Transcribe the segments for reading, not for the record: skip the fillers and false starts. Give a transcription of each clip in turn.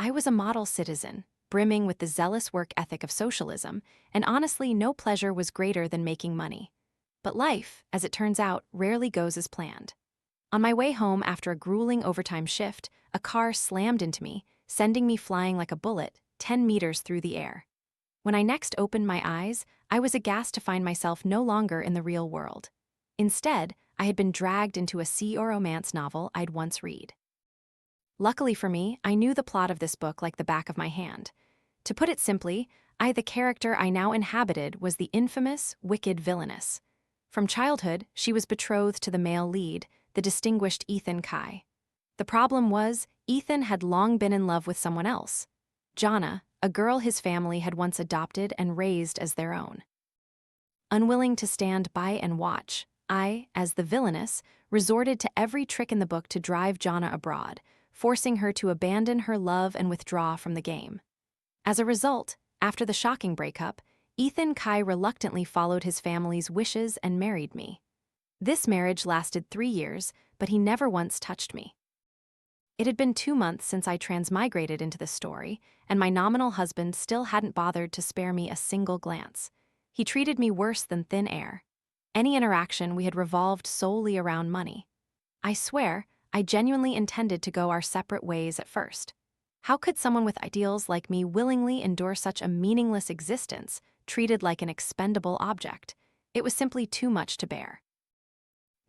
I was a model citizen, brimming with the zealous work ethic of socialism, and honestly, no pleasure was greater than making money. But life, as it turns out, rarely goes as planned. On my way home after a grueling overtime shift, a car slammed into me, sending me flying like a bullet, 10 meters through the air. When I next opened my eyes, I was aghast to find myself no longer in the real world. Instead, I had been dragged into a sea or romance novel I'd once read. Luckily for me, I knew the plot of this book like the back of my hand. To put it simply, the character I now inhabited was the infamous, wicked villainess. From childhood, she was betrothed to the male lead, the distinguished Ethan Kai. The problem was, Ethan had long been in love with someone else, Jonna, a girl his family had once adopted and raised as their own. Unwilling to stand by and watch, I, as the villainess, resorted to every trick in the book to drive Jonna abroad, forcing her to abandon her love and withdraw from the game. As a result, after the shocking breakup, Ethan Kai reluctantly followed his family's wishes and married me. This marriage lasted 3 years, but he never once touched me. It had been 2 months since I transmigrated into this story, and my nominal husband still hadn't bothered to spare me a single glance. He treated me worse than thin air. Any interaction we had revolved solely around money. I swear, I genuinely intended to go our separate ways at first. How could someone with ideals like me willingly endure such a meaningless existence, treated like an expendable object? It was simply too much to bear.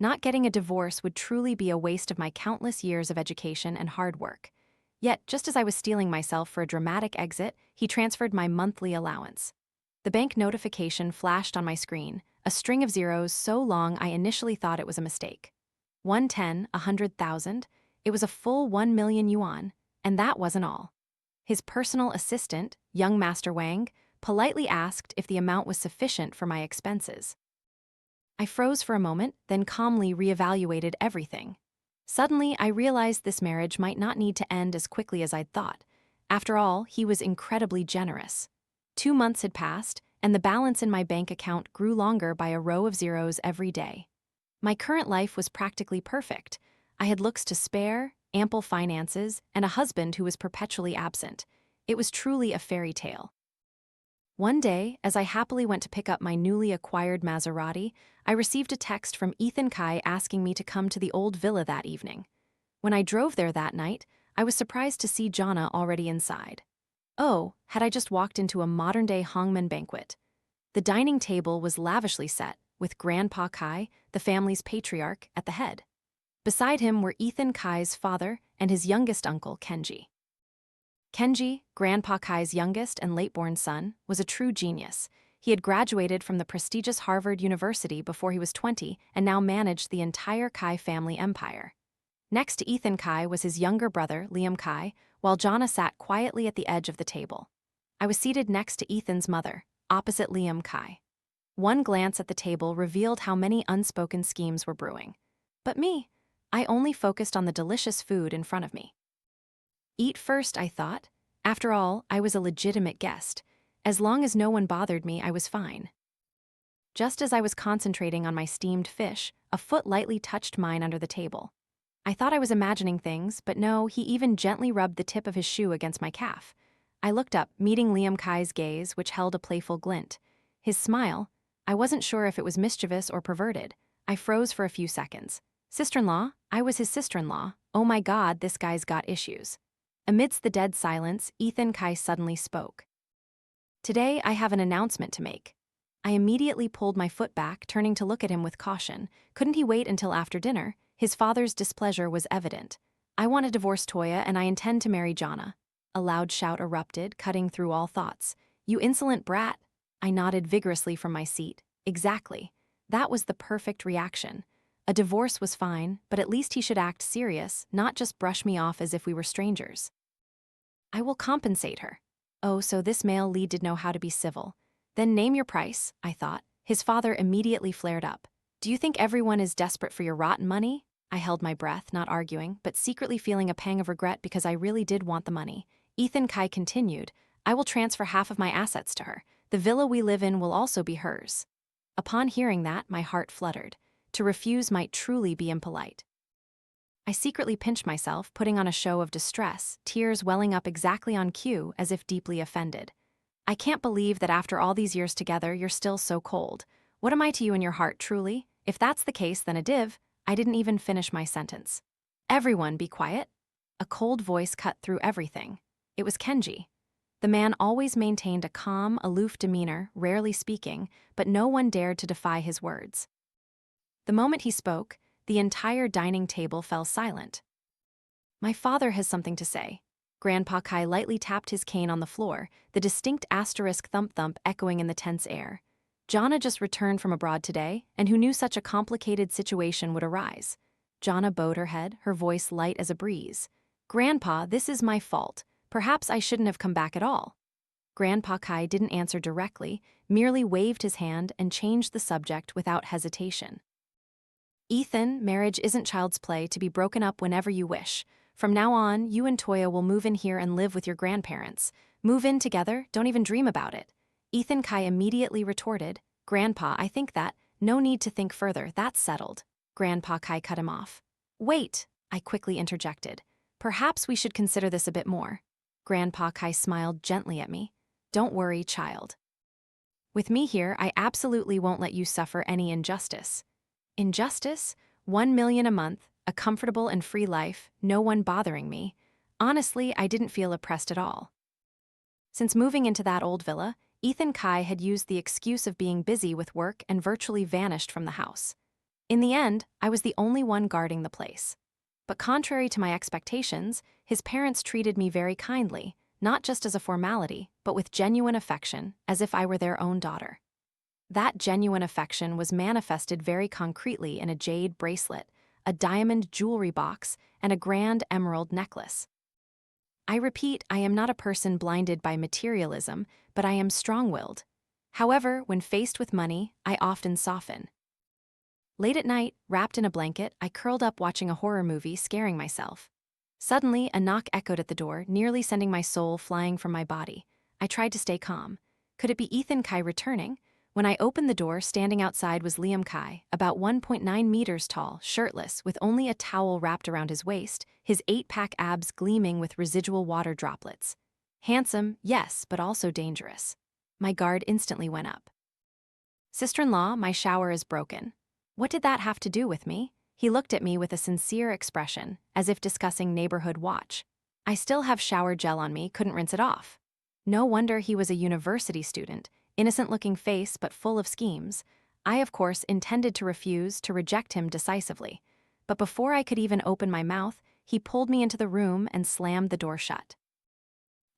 Not getting a divorce would truly be a waste of my countless years of education and hard work. Yet, just as I was steeling myself for a dramatic exit, he transferred my monthly allowance. The bank notification flashed on my screen, a string of zeros so long I initially thought it was a mistake. 110, 100,000, it was a full 1 million yuan, and that wasn't all. His personal assistant, young Master Wang, politely asked if the amount was sufficient for my expenses. I froze for a moment, then calmly reevaluated everything. Suddenly, I realized this marriage might not need to end as quickly as I'd thought. After all, he was incredibly generous. 2 months had passed, and the balance in my bank account grew longer by a row of zeros every day. My current life was practically perfect. I had looks to spare, ample finances, and a husband who was perpetually absent. It was truly a fairy tale. One day, as I happily went to pick up my newly acquired Maserati, I received a text from Ethan Kai asking me to come to the old villa that evening. When I drove there that night, I was surprised to see Jonna already inside. Oh, had I just walked into a modern-day Hongmen banquet? The dining table was lavishly set, with Grandpa Kai, the family's patriarch, at the head. Beside him were Ethan Kai's father and his youngest uncle, Kenji. Kenji, Grandpa Kai's youngest and late-born son, was a true genius. He had graduated from the prestigious Harvard University before he was 20 and now managed the entire Kai family empire. Next to Ethan Kai was his younger brother, Liam Kai, while Jonna sat quietly at the edge of the table. I was seated next to Ethan's mother, opposite Liam Kai. One glance at the table revealed how many unspoken schemes were brewing. But me, I only focused on the delicious food in front of me. Eat first, I thought. After all, I was a legitimate guest. As long as no one bothered me, I was fine. Just as I was concentrating on my steamed fish, a foot lightly touched mine under the table. I thought I was imagining things, but no, he even gently rubbed the tip of his shoe against my calf. I looked up, meeting Liam Kai's gaze, which held a playful glint. His smile, I wasn't sure if it was mischievous or perverted. I froze for a few seconds. Sister-in-law? I was his sister-in-law. Oh my God, this guy's got issues. Amidst the dead silence, Ethan Kai suddenly spoke. Today, I have an announcement to make. I immediately pulled my foot back, turning to look at him with caution. Couldn't he wait until after dinner? His father's displeasure was evident. I want to divorce Toya and I intend to marry Jonna. A loud shout erupted, cutting through all thoughts. You insolent brat! I nodded vigorously from my seat. Exactly. That was the perfect reaction. A divorce was fine, but at least he should act serious, not just brush me off as if we were strangers. I will compensate her. Oh, so this male lead did know how to be civil. Then name your price, I thought. His father immediately flared up. Do you think everyone is desperate for your rotten money? I held my breath, not arguing, but secretly feeling a pang of regret because I really did want the money. Ethan Kai continued, I will transfer half of my assets to her. The villa we live in will also be hers. Upon hearing that, my heart fluttered. To refuse might truly be impolite. I secretly pinched myself, putting on a show of distress, tears welling up exactly on cue as if deeply offended. I can't believe that after all these years together, you're still so cold. What am I to you in your heart, truly? If that's the case, then a div. I didn't even finish my sentence. Everyone be quiet. A cold voice cut through everything. It was Kenji. The man always maintained a calm, aloof demeanor, rarely speaking, but no one dared to defy his words. The moment he spoke, the entire dining table fell silent. My father has something to say. Grandpa Kai lightly tapped his cane on the floor, the distinct asterisk thump-thump echoing in the tense air. Jana just returned from abroad today, and who knew such a complicated situation would arise? Jana bowed her head, her voice light as a breeze. Grandpa, this is my fault. Perhaps I shouldn't have come back at all. Grandpa Kai didn't answer directly, merely waved his hand and changed the subject without hesitation. Ethan, marriage isn't child's play to be broken up whenever you wish. From now on, you and Toya will move in here and live with your grandparents. Move in together, don't even dream about it. Ethan Kai immediately retorted, Grandpa, I think that, no need to think further, that's settled. Grandpa Kai cut him off. Wait, I quickly interjected. Perhaps we should consider this a bit more. Grandpa Kai smiled gently at me. Don't worry, child. With me here, I absolutely won't let you suffer any injustice. Injustice? 1 million a month, a comfortable and free life, no one bothering me. Honestly, I didn't feel oppressed at all. Since moving into that old villa, Ethan Kai had used the excuse of being busy with work and virtually vanished from the house. In the end, I was the only one guarding the place. But contrary to my expectations, his parents treated me very kindly, not just as a formality, but with genuine affection, as if I were their own daughter. That genuine affection was manifested very concretely in a jade bracelet, a diamond jewelry box, and a grand emerald necklace. I repeat, I am not a person blinded by materialism, but I am strong-willed. However, when faced with money, I often soften. Late at night, wrapped in a blanket, I curled up watching a horror movie, scaring myself. Suddenly, a knock echoed at the door, nearly sending my soul flying from my body. I tried to stay calm. Could it be Ethan Kai returning? When I opened the door, standing outside was Liam Kai, about 1.9 meters tall, shirtless, with only a towel wrapped around his waist, his 8-pack abs gleaming with residual water droplets. Handsome, yes, but also dangerous. My guard instantly went up. Sister-in-law, my shower is broken. What did that have to do with me? He looked at me with a sincere expression, as if discussing neighborhood watch. I still have shower gel on me, couldn't rinse it off. No wonder he was a university student. Innocent-looking face, but full of schemes. I, of course, intended to refuse, to reject him decisively. But before I could even open my mouth, he pulled me into the room and slammed the door shut.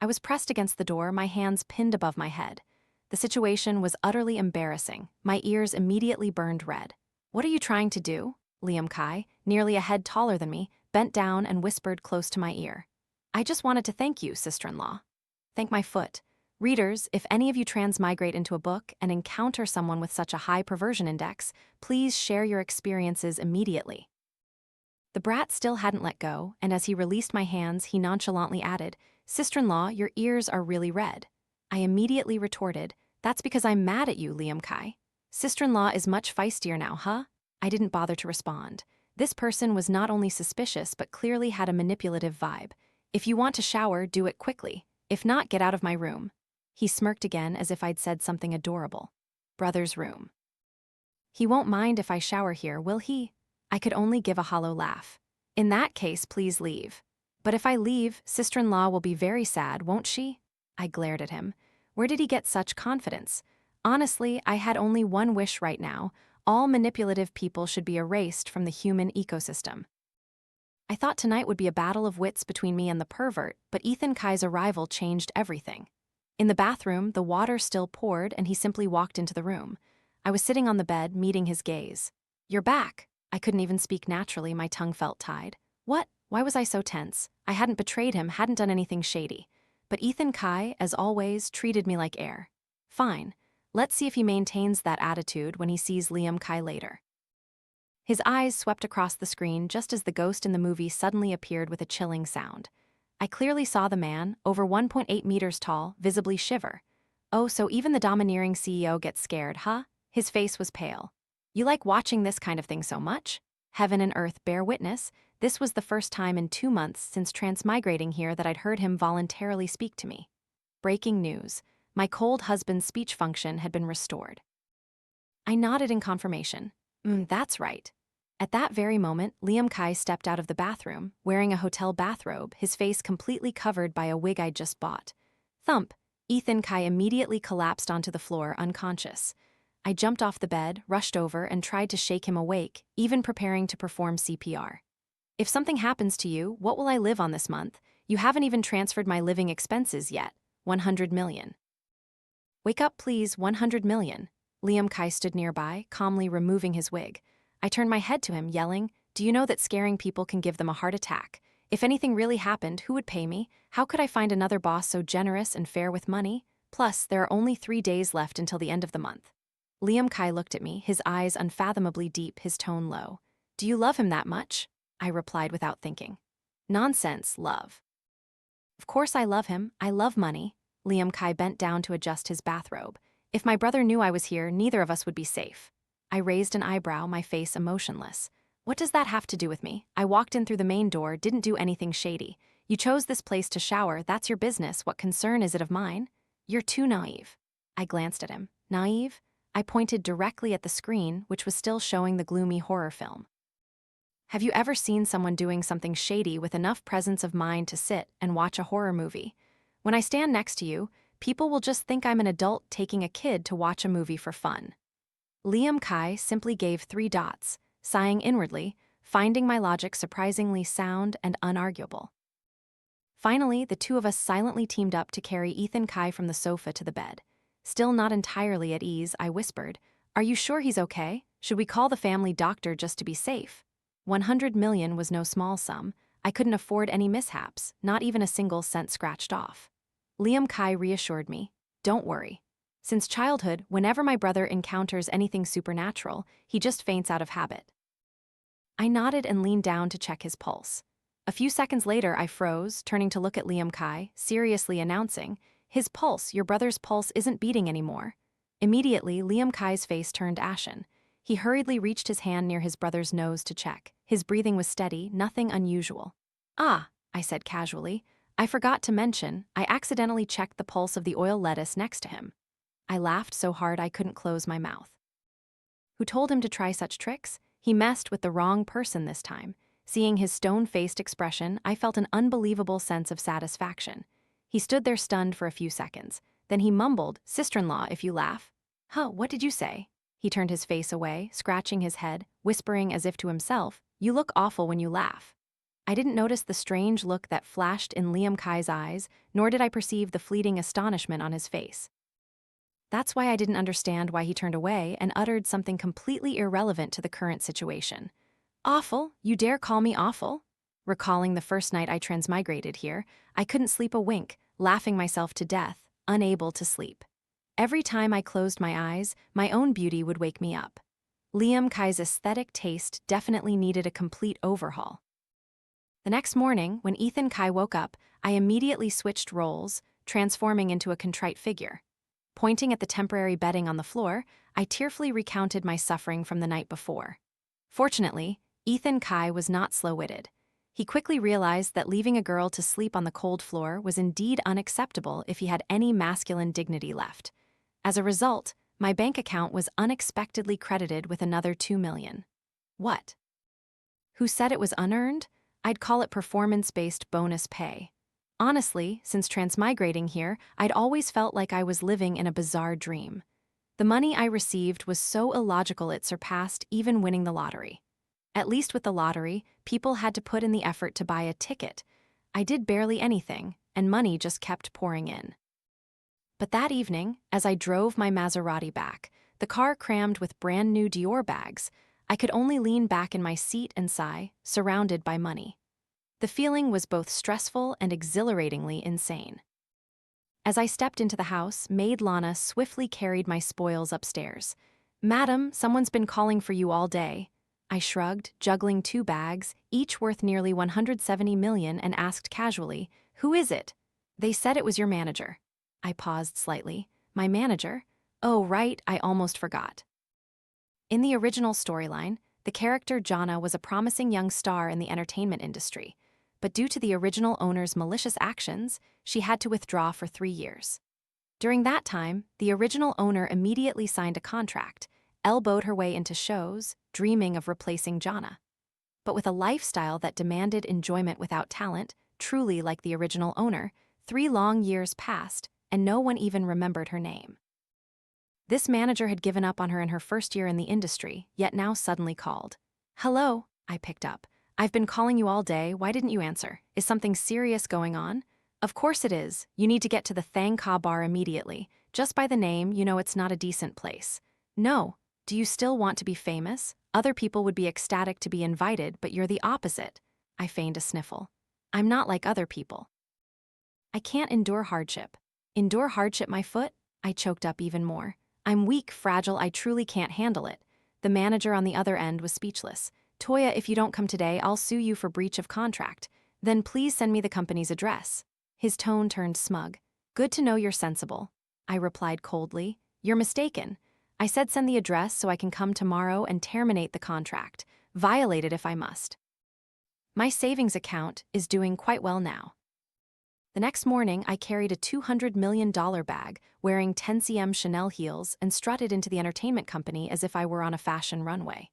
I was pressed against the door, my hands pinned above my head. The situation was utterly embarrassing. My ears immediately burned red. What are you trying to do? Liam Kai, nearly a head taller than me, bent down and whispered close to my ear. I just wanted to thank you, sister-in-law. Thank my foot. Readers, if any of you transmigrate into a book and encounter someone with such a high perversion index, please share your experiences immediately. The brat still hadn't let go, and as he released my hands, he nonchalantly added, Sister-in-law, your ears are really red. I immediately retorted, That's because I'm mad at you, Liam Kai. Sister-in-law is much feistier now, huh? I didn't bother to respond. This person was not only suspicious but clearly had a manipulative vibe. If you want to shower, do it quickly. If not, get out of my room. He smirked again as if I'd said something adorable. Brother's room. He won't mind if I shower here, will he? I could only give a hollow laugh. In that case, please leave. But if I leave, sister-in-law will be very sad, won't she? I glared at him. Where did he get such confidence? Honestly, I had only one wish right now. All manipulative people should be erased from the human ecosystem. I thought tonight would be a battle of wits between me and the pervert, but Ethan Kai's arrival changed everything. In the bathroom, the water still poured and he simply walked into the room. I was sitting on the bed, meeting his gaze. You're back. I couldn't even speak naturally, my tongue felt tied. What? Why was I so tense? I hadn't betrayed him, hadn't done anything shady. But Ethan Kai, as always, treated me like air. Fine. Let's see if he maintains that attitude when he sees Liam Kai later. His eyes swept across the screen just as the ghost in the movie suddenly appeared with a chilling sound. I clearly saw the man, over 1.8 meters tall, visibly shiver. Oh, so even the domineering CEO gets scared, huh? His face was pale. You like watching this kind of thing so much? Heaven and earth bear witness, this was the first time in 2 months since transmigrating here that I'd heard him voluntarily speak to me. Breaking news. My cold husband's speech function had been restored. I nodded in confirmation. That's right. At that very moment, Liam Kai stepped out of the bathroom, wearing a hotel bathrobe, his face completely covered by a wig I'd just bought. Thump! Ethan Kai immediately collapsed onto the floor, unconscious. I jumped off the bed, rushed over, and tried to shake him awake, even preparing to perform CPR. If something happens to you, what will I live on this month? You haven't even transferred my living expenses yet. 100 million. Wake up, please, 100 million. Liam Kai stood nearby, calmly removing his wig. I turned my head to him, yelling, "Do you know that scaring people can give them a heart attack? If anything really happened, who would pay me? How could I find another boss so generous and fair with money? Plus, there are only 3 days left until the end of the month." Liam Kai looked at me, his eyes unfathomably deep, his tone low. "Do you love him that much?" I replied without thinking. "Nonsense, love. Of course I love him. I love money." Liam Kai bent down to adjust his bathrobe. "If my brother knew I was here, neither of us would be safe." I raised an eyebrow, my face emotionless. "What does that have to do with me? I walked in through the main door, didn't do anything shady. You chose this place to shower, that's your business. What concern is it of mine? You're too naive." I glanced at him. Naive? I pointed directly at the screen, which was still showing the gloomy horror film. Have you ever seen someone doing something shady with enough presence of mind to sit and watch a horror movie? When I stand next to you, people will just think I'm an adult taking a kid to watch a movie for fun. Liam Kai simply gave 3 dots, sighing inwardly, finding my logic surprisingly sound and unarguable. Finally, the two of us silently teamed up to carry Ethan Kai from the sofa to the bed. Still not entirely at ease, I whispered, "Are you sure he's okay? Should we call the family doctor just to be safe?" 100 million was no small sum. I couldn't afford any mishaps, not even a single cent scratched off. Liam Kai reassured me, "Don't worry. Since childhood, whenever my brother encounters anything supernatural, he just faints out of habit." I nodded and leaned down to check his pulse. A few seconds later, I froze, turning to look at Liam Kai, seriously announcing, "His pulse, your brother's pulse, isn't beating anymore." Immediately, Liam Kai's face turned ashen. He hurriedly reached his hand near his brother's nose to check. His breathing was steady, nothing unusual. "Ah," I said casually, "I forgot to mention, I accidentally checked the pulse of the oil lettuce next to him." I laughed so hard I couldn't close my mouth. Who told him to try such tricks? He messed with the wrong person this time. Seeing his stone-faced expression, I felt an unbelievable sense of satisfaction. He stood there stunned for a few seconds. Then he mumbled, "Sister-in-law, if you laugh." "Huh, what did you say?" He turned his face away, scratching his head, whispering as if to himself, "You look awful when you laugh." I didn't notice the strange look that flashed in Liam Kai's eyes, nor did I perceive the fleeting astonishment on his face. That's why I didn't understand why he turned away and uttered something completely irrelevant to the current situation. "Awful? You dare call me awful?" Recalling the first night I transmigrated here, I couldn't sleep a wink, laughing myself to death, unable to sleep. Every time I closed my eyes, my own beauty would wake me up. Liam Kai's aesthetic taste definitely needed a complete overhaul. The next morning, when Ethan Kai woke up, I immediately switched roles, transforming into a contrite figure. Pointing at the temporary bedding on the floor, I tearfully recounted my suffering from the night before. Fortunately, Ethan Kai was not slow-witted. He quickly realized that leaving a girl to sleep on the cold floor was indeed unacceptable if he had any masculine dignity left. As a result, my bank account was unexpectedly credited with another 2 million. What? Who said it was unearned? I'd call it performance-based bonus pay. Honestly, since transmigrating here, I'd always felt like I was living in a bizarre dream. The money I received was so illogical it surpassed even winning the lottery. At least with the lottery, people had to put in the effort to buy a ticket. I did barely anything, and money just kept pouring in. But that evening, as I drove my Maserati back, the car crammed with brand new Dior bags, I could only lean back in my seat and sigh, surrounded by money. The feeling was both stressful and exhilaratingly insane. As I stepped into the house, maid Lana swiftly carried my spoils upstairs. "Madam, someone's been calling for you all day." I shrugged, juggling 2 bags, each worth nearly 170 million, and asked casually, "Who is it?" "They said it was your manager." I paused slightly. "My manager? Oh, right, I almost forgot." In the original storyline, The character Jana was a promising young star in the entertainment industry, but due to the original owner's malicious actions, she had to withdraw for 3 years. During that time, the original owner immediately signed a contract, elbowed her way into shows, dreaming of replacing Jana. But with a lifestyle that demanded enjoyment without talent, truly like the original owner, 3 long years passed, and no one even remembered her name. This manager had given up on her in her first year in the industry, yet now suddenly called. "Hello," I picked up. "I've been calling you all day, why didn't you answer? Is something serious going on?" "Of course it is. You need to get to the Thang Ka bar immediately. Just by the name, you know it's not a decent place." "No. Do you still want to be famous? Other people would be ecstatic to be invited, but you're the opposite." I feigned a sniffle. "I'm not like other people." "I can't endure hardship." "Endure hardship, my foot?" I choked up even more. "I'm weak, fragile, I truly can't handle it." The manager on the other end was speechless. "Toya, if you don't come today, I'll sue you for breach of contract. Then please send me the company's address." His tone turned smug. "Good to know you're sensible." I replied coldly. "You're mistaken. I said send the address so I can come tomorrow and terminate the contract. Violate it if I must. My savings account is doing quite well now." The next morning, I carried a $200 million bag, wearing 10cm Chanel heels, and strutted into the entertainment company as if I were on a fashion runway.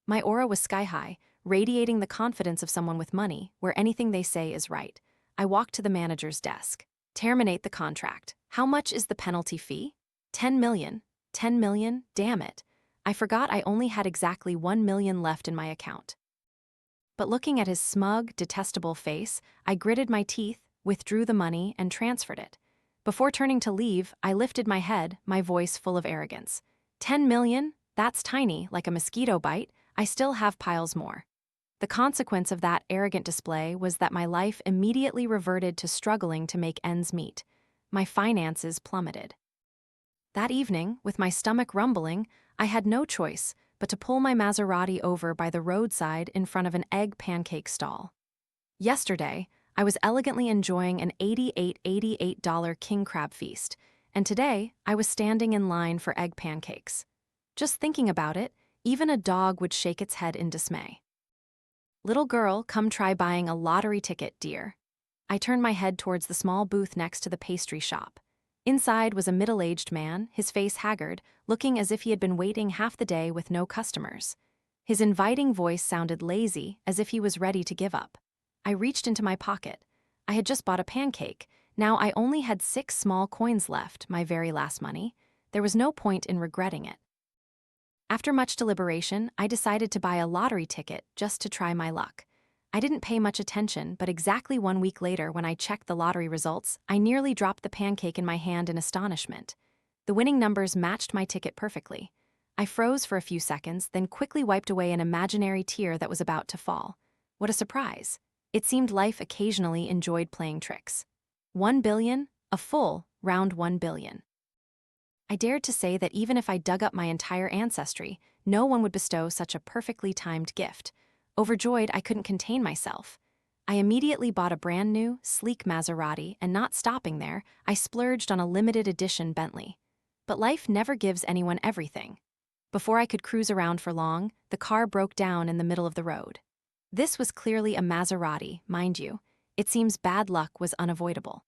My aura was sky-high, radiating the confidence of someone with money, where anything they say is right. I walked to the manager's desk. "Terminate the contract. How much is the penalty fee?" 10 million. 10 million? Damn it. I forgot I only had exactly 1 million left in my account. But looking at his smug, detestable face, I gritted my teeth, withdrew the money, and transferred it. Before turning to leave, I lifted my head, my voice full of arrogance. 10 million? That's tiny, like a mosquito bite. I still have piles more. The consequence of that arrogant display was that my life immediately reverted to struggling to make ends meet. My finances plummeted. That evening, with my stomach rumbling, I had no choice but to pull my Maserati over by the roadside in front of an egg pancake stall. Yesterday, I was elegantly enjoying an $88 king crab feast, and today I was standing in line for egg pancakes. Just thinking about it, even a dog would shake its head in dismay. "Little girl, come try buying a lottery ticket, dear." I turned my head towards the small booth next to the pastry shop. Inside was a middle-aged man, his face haggard, looking as if he had been waiting half the day with no customers. His inviting voice sounded lazy, as if he was ready to give up. I reached into my pocket. I had just bought a pancake. Now I only had 6 small coins left, my very last money. There was no point in regretting it. After much deliberation, I decided to buy a lottery ticket just to try my luck. I didn't pay much attention, but exactly 1 week later, when I checked the lottery results, I nearly dropped the pancake in my hand in astonishment. The winning numbers matched my ticket perfectly. I froze for a few seconds, then quickly wiped away an imaginary tear that was about to fall. What a surprise. It seemed life occasionally enjoyed playing tricks. 1 billion? A full, round 1 billion. I dared to say that even if I dug up my entire ancestry, no one would bestow such a perfectly timed gift. Overjoyed, I couldn't contain myself. I immediately bought a brand new, sleek Maserati, and not stopping there, I splurged on a limited edition Bentley. But life never gives anyone everything. Before I could cruise around for long, the car broke down in the middle of the road. This was clearly a Maserati, mind you. It seems bad luck was unavoidable.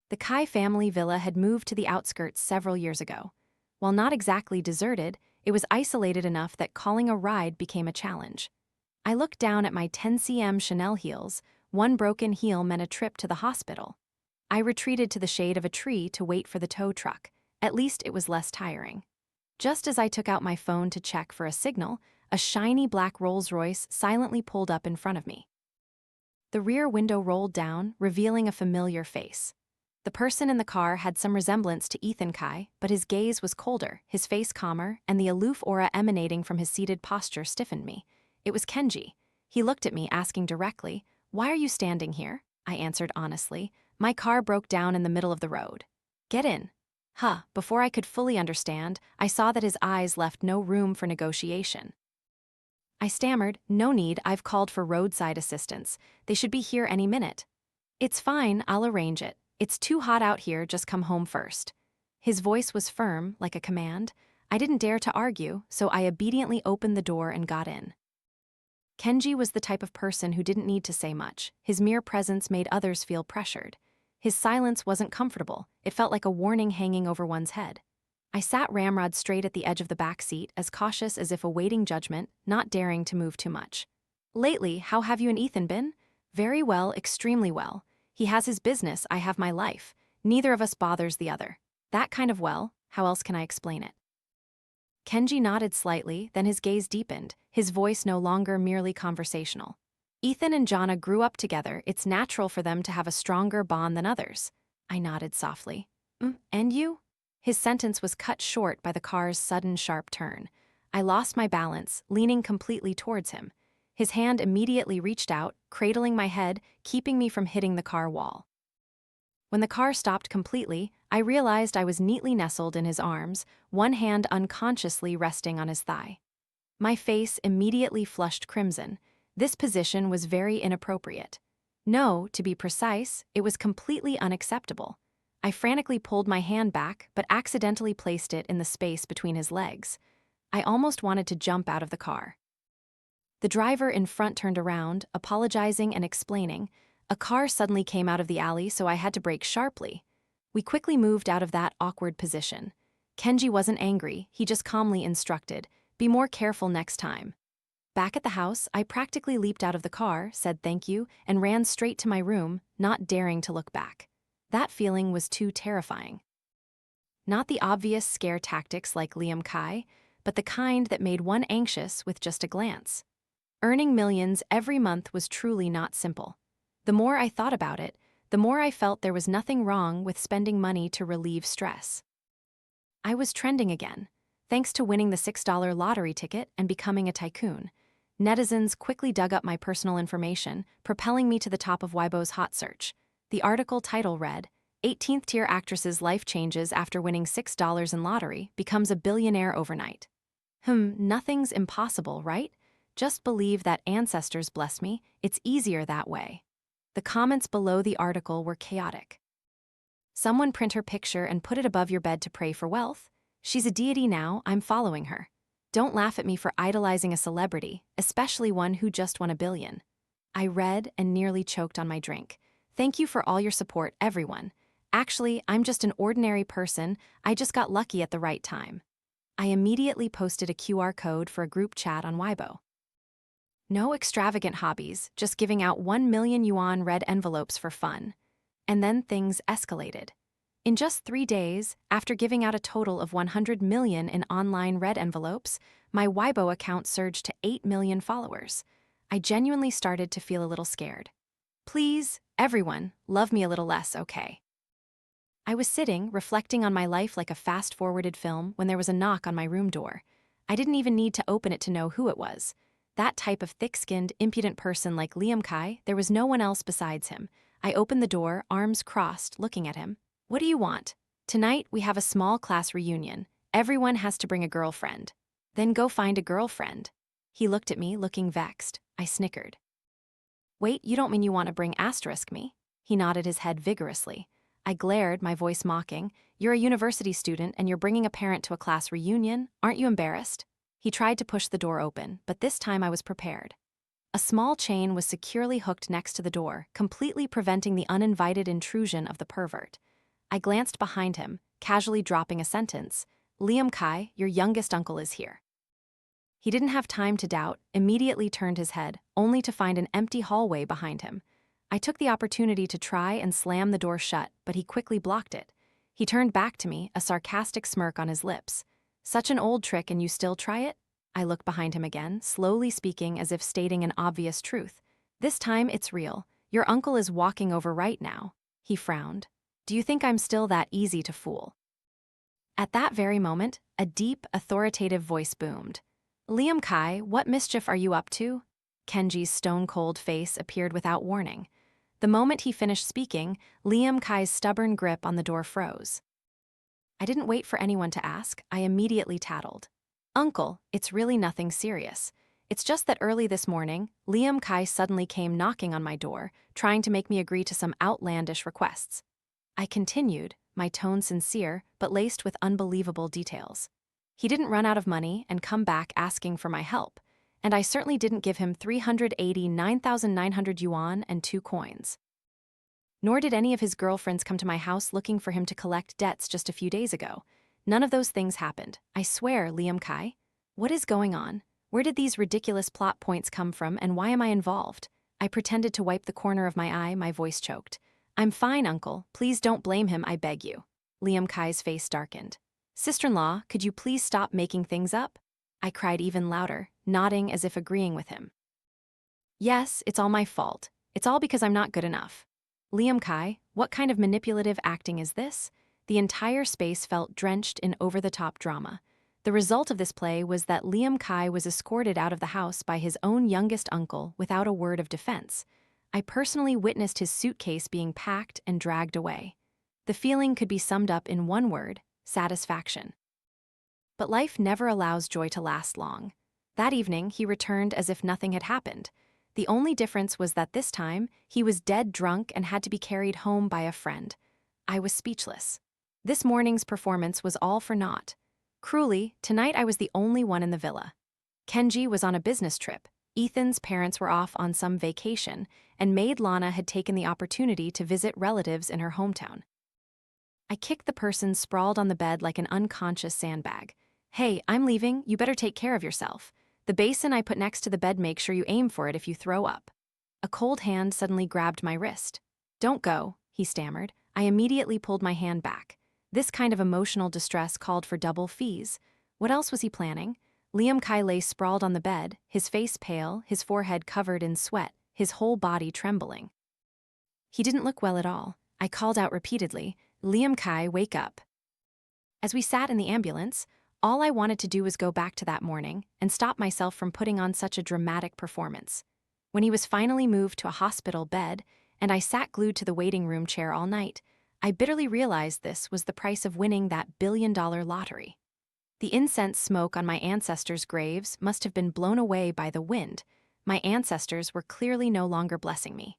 The Kai family villa had moved to the outskirts several years ago. While not exactly deserted, it was isolated enough that calling a ride became a challenge. I looked down at my 10cm Chanel heels. 1 broken heel meant a trip to the hospital. I retreated to the shade of a tree to wait for the tow truck. At least it was less tiring. Just as I took out my phone to check for a signal, a shiny black Rolls-Royce silently pulled up in front of me. The rear window rolled down, revealing a familiar face. The person in the car had some resemblance to Ethan Kai, but his gaze was colder, his face calmer, and the aloof aura emanating from his seated posture stiffened me. It was Kenji. He looked at me, asking directly, "Why are you standing here?" I answered honestly. "My car broke down in the middle of the road." "Get in." Before I could fully understand, I saw that his eyes left no room for negotiation. I stammered, "No need, I've called for roadside assistance. They should be here any minute." "It's fine, I'll arrange it. It's too hot out here, just come home first." His voice was firm, like a command. I didn't dare to argue, so I obediently opened the door and got in. Kenji was the type of person who didn't need to say much. His mere presence made others feel pressured. His silence wasn't comfortable. It felt like a warning hanging over one's head. I sat ramrod straight at the edge of the back seat, as cautious as if awaiting judgment, not daring to move too much. Lately, how have you and Ethan been? Very well, extremely well. He has his business, I have my life. Neither of us bothers the other. That kind of well, how else can I explain it? Kenji nodded slightly, then his gaze deepened, his voice no longer merely conversational. Ethan and Jonna grew up together. It's natural for them to have a stronger bond than others. I nodded softly. And you? His sentence was cut short by the car's sudden sharp turn. I lost my balance, leaning completely towards him. His hand immediately reached out, cradling my head, keeping me from hitting the car wall. When the car stopped completely, I realized I was neatly nestled in his arms, one hand unconsciously resting on his thigh. My face immediately flushed crimson. This position was very inappropriate. No, to be precise, it was completely unacceptable. I frantically pulled my hand back, but accidentally placed it in the space between his legs. I almost wanted to jump out of the car. The driver in front turned around, apologizing and explaining. A car suddenly came out of the alley, so I had to brake sharply. We quickly moved out of that awkward position. Kenji wasn't angry, he just calmly instructed, "Be more careful next time." Back at the house, I practically leaped out of the car, said thank you, and ran straight to my room, not daring to look back. That feeling was too terrifying. Not the obvious scare tactics like Liam Kai, but the kind that made one anxious with just a glance. Earning millions every month was truly not simple. The more I thought about it, the more I felt there was nothing wrong with spending money to relieve stress. I was trending again, thanks to winning the $6 lottery ticket and becoming a tycoon. Netizens quickly dug up my personal information, propelling me to the top of Weibo's hot search. The article title read, 18th-tier actress's life changes after winning $6 in lottery, becomes a billionaire overnight. Nothing's impossible, right? Just believe that ancestors bless me, it's easier that way. The comments below the article were chaotic. Someone print her picture and put it above your bed to pray for wealth? She's a deity now, I'm following her. Don't laugh at me for idolizing a celebrity, especially one who just won $1 billion. I read and nearly choked on my drink. Thank you for all your support, everyone. Actually, I'm just an ordinary person, I just got lucky at the right time. I immediately posted a QR code for a group chat on Weibo. No extravagant hobbies, just giving out 1 million yuan red envelopes for fun. And then things escalated. In just 3 days, after giving out a total of 100 million in online red envelopes, my Weibo account surged to 8 million followers. I genuinely started to feel a little scared. Please, everyone, love me a little less, okay? I was sitting, reflecting on my life like a fast-forwarded film when there was a knock on my room door. I didn't even need to open it to know who it was. That type of thick-skinned, impudent person like Liam Kai, there was no one else besides him. I opened the door, arms crossed, looking at him. What do you want? Tonight, we have a small class reunion. Everyone has to bring a girlfriend. Then go find a girlfriend. He looked at me, looking vexed. I snickered. Wait, you don't mean you want to bring asterisk me? He nodded his head vigorously. I glared, my voice mocking. You're a university student and you're bringing a parent to a class reunion? Aren't you embarrassed? He tried to push the door open, but this time I was prepared. A small chain was securely hooked next to the door, completely preventing the uninvited intrusion of the pervert. I glanced behind him, casually dropping a sentence. Liam Kai, your youngest uncle is here. He didn't have time to doubt, immediately turned his head, only to find an empty hallway behind him. I took the opportunity to try and slam the door shut, but he quickly blocked it. He turned back to me, a sarcastic smirk on his lips. Such an old trick and you still try it? I looked behind him again, slowly speaking as if stating an obvious truth. This time it's real. Your uncle is walking over right now. He frowned. Do you think I'm still that easy to fool? At that very moment, a deep, authoritative voice boomed. Liam Kai, what mischief are you up to? Kenji's stone-cold face appeared without warning. The moment he finished speaking, Liam Kai's stubborn grip on the door froze. I didn't wait for anyone to ask, I immediately tattled. Uncle, it's really nothing serious. It's just that early this morning, Liam Kai suddenly came knocking on my door, trying to make me agree to some outlandish requests. I continued, my tone sincere, but laced with unbelievable details. He didn't run out of money and come back asking for my help, and I certainly didn't give him 389,900 yuan and 2 coins. Nor did any of his girlfriends come to my house looking for him to collect debts just a few days ago. None of those things happened. I swear, Liam Kai. What is going on? Where did these ridiculous plot points come from, and why am I involved? I pretended to wipe the corner of my eye, my voice choked. I'm fine, uncle. Please don't blame him, I beg you. Liam Kai's face darkened. Sister-in-law, could you please stop making things up? I cried even louder, nodding as if agreeing with him. Yes, it's all my fault. It's all because I'm not good enough. Liam Kai, what kind of manipulative acting is this? The entire space felt drenched in over-the-top drama. The result of this play was that Liam Kai was escorted out of the house by his own youngest uncle without a word of defense. I personally witnessed his suitcase being packed and dragged away. The feeling could be summed up in one word: satisfaction. But life never allows joy to last long. That evening, he returned as if nothing had happened. The only difference was that this time, he was dead drunk and had to be carried home by a friend. I was speechless. This morning's performance was all for naught. Cruelly, tonight I was the only one in the villa. Kenji was on a business trip, Ethan's parents were off on some vacation, and maid Lana had taken the opportunity to visit relatives in her hometown. I kicked the person sprawled on the bed like an unconscious sandbag. Hey, I'm leaving, you better take care of yourself. The basin I put next to the bed, make sure you aim for it if you throw up. A cold hand suddenly grabbed my wrist. Don't go, he stammered. I immediately pulled my hand back. This kind of emotional distress called for double fees. What else was he planning? Liam Kai lay sprawled on the bed, his face pale, his forehead covered in sweat, his whole body trembling. He didn't look well at all. I called out repeatedly, Liam Kai, wake up. As we sat in the ambulance, all I wanted to do was go back to that morning and stop myself from putting on such a dramatic performance. When he was finally moved to a hospital bed, and I sat glued to the waiting room chair all night, I bitterly realized this was the price of winning that billion-dollar lottery. The incense smoke on my ancestors' graves must have been blown away by the wind. My ancestors were clearly no longer blessing me.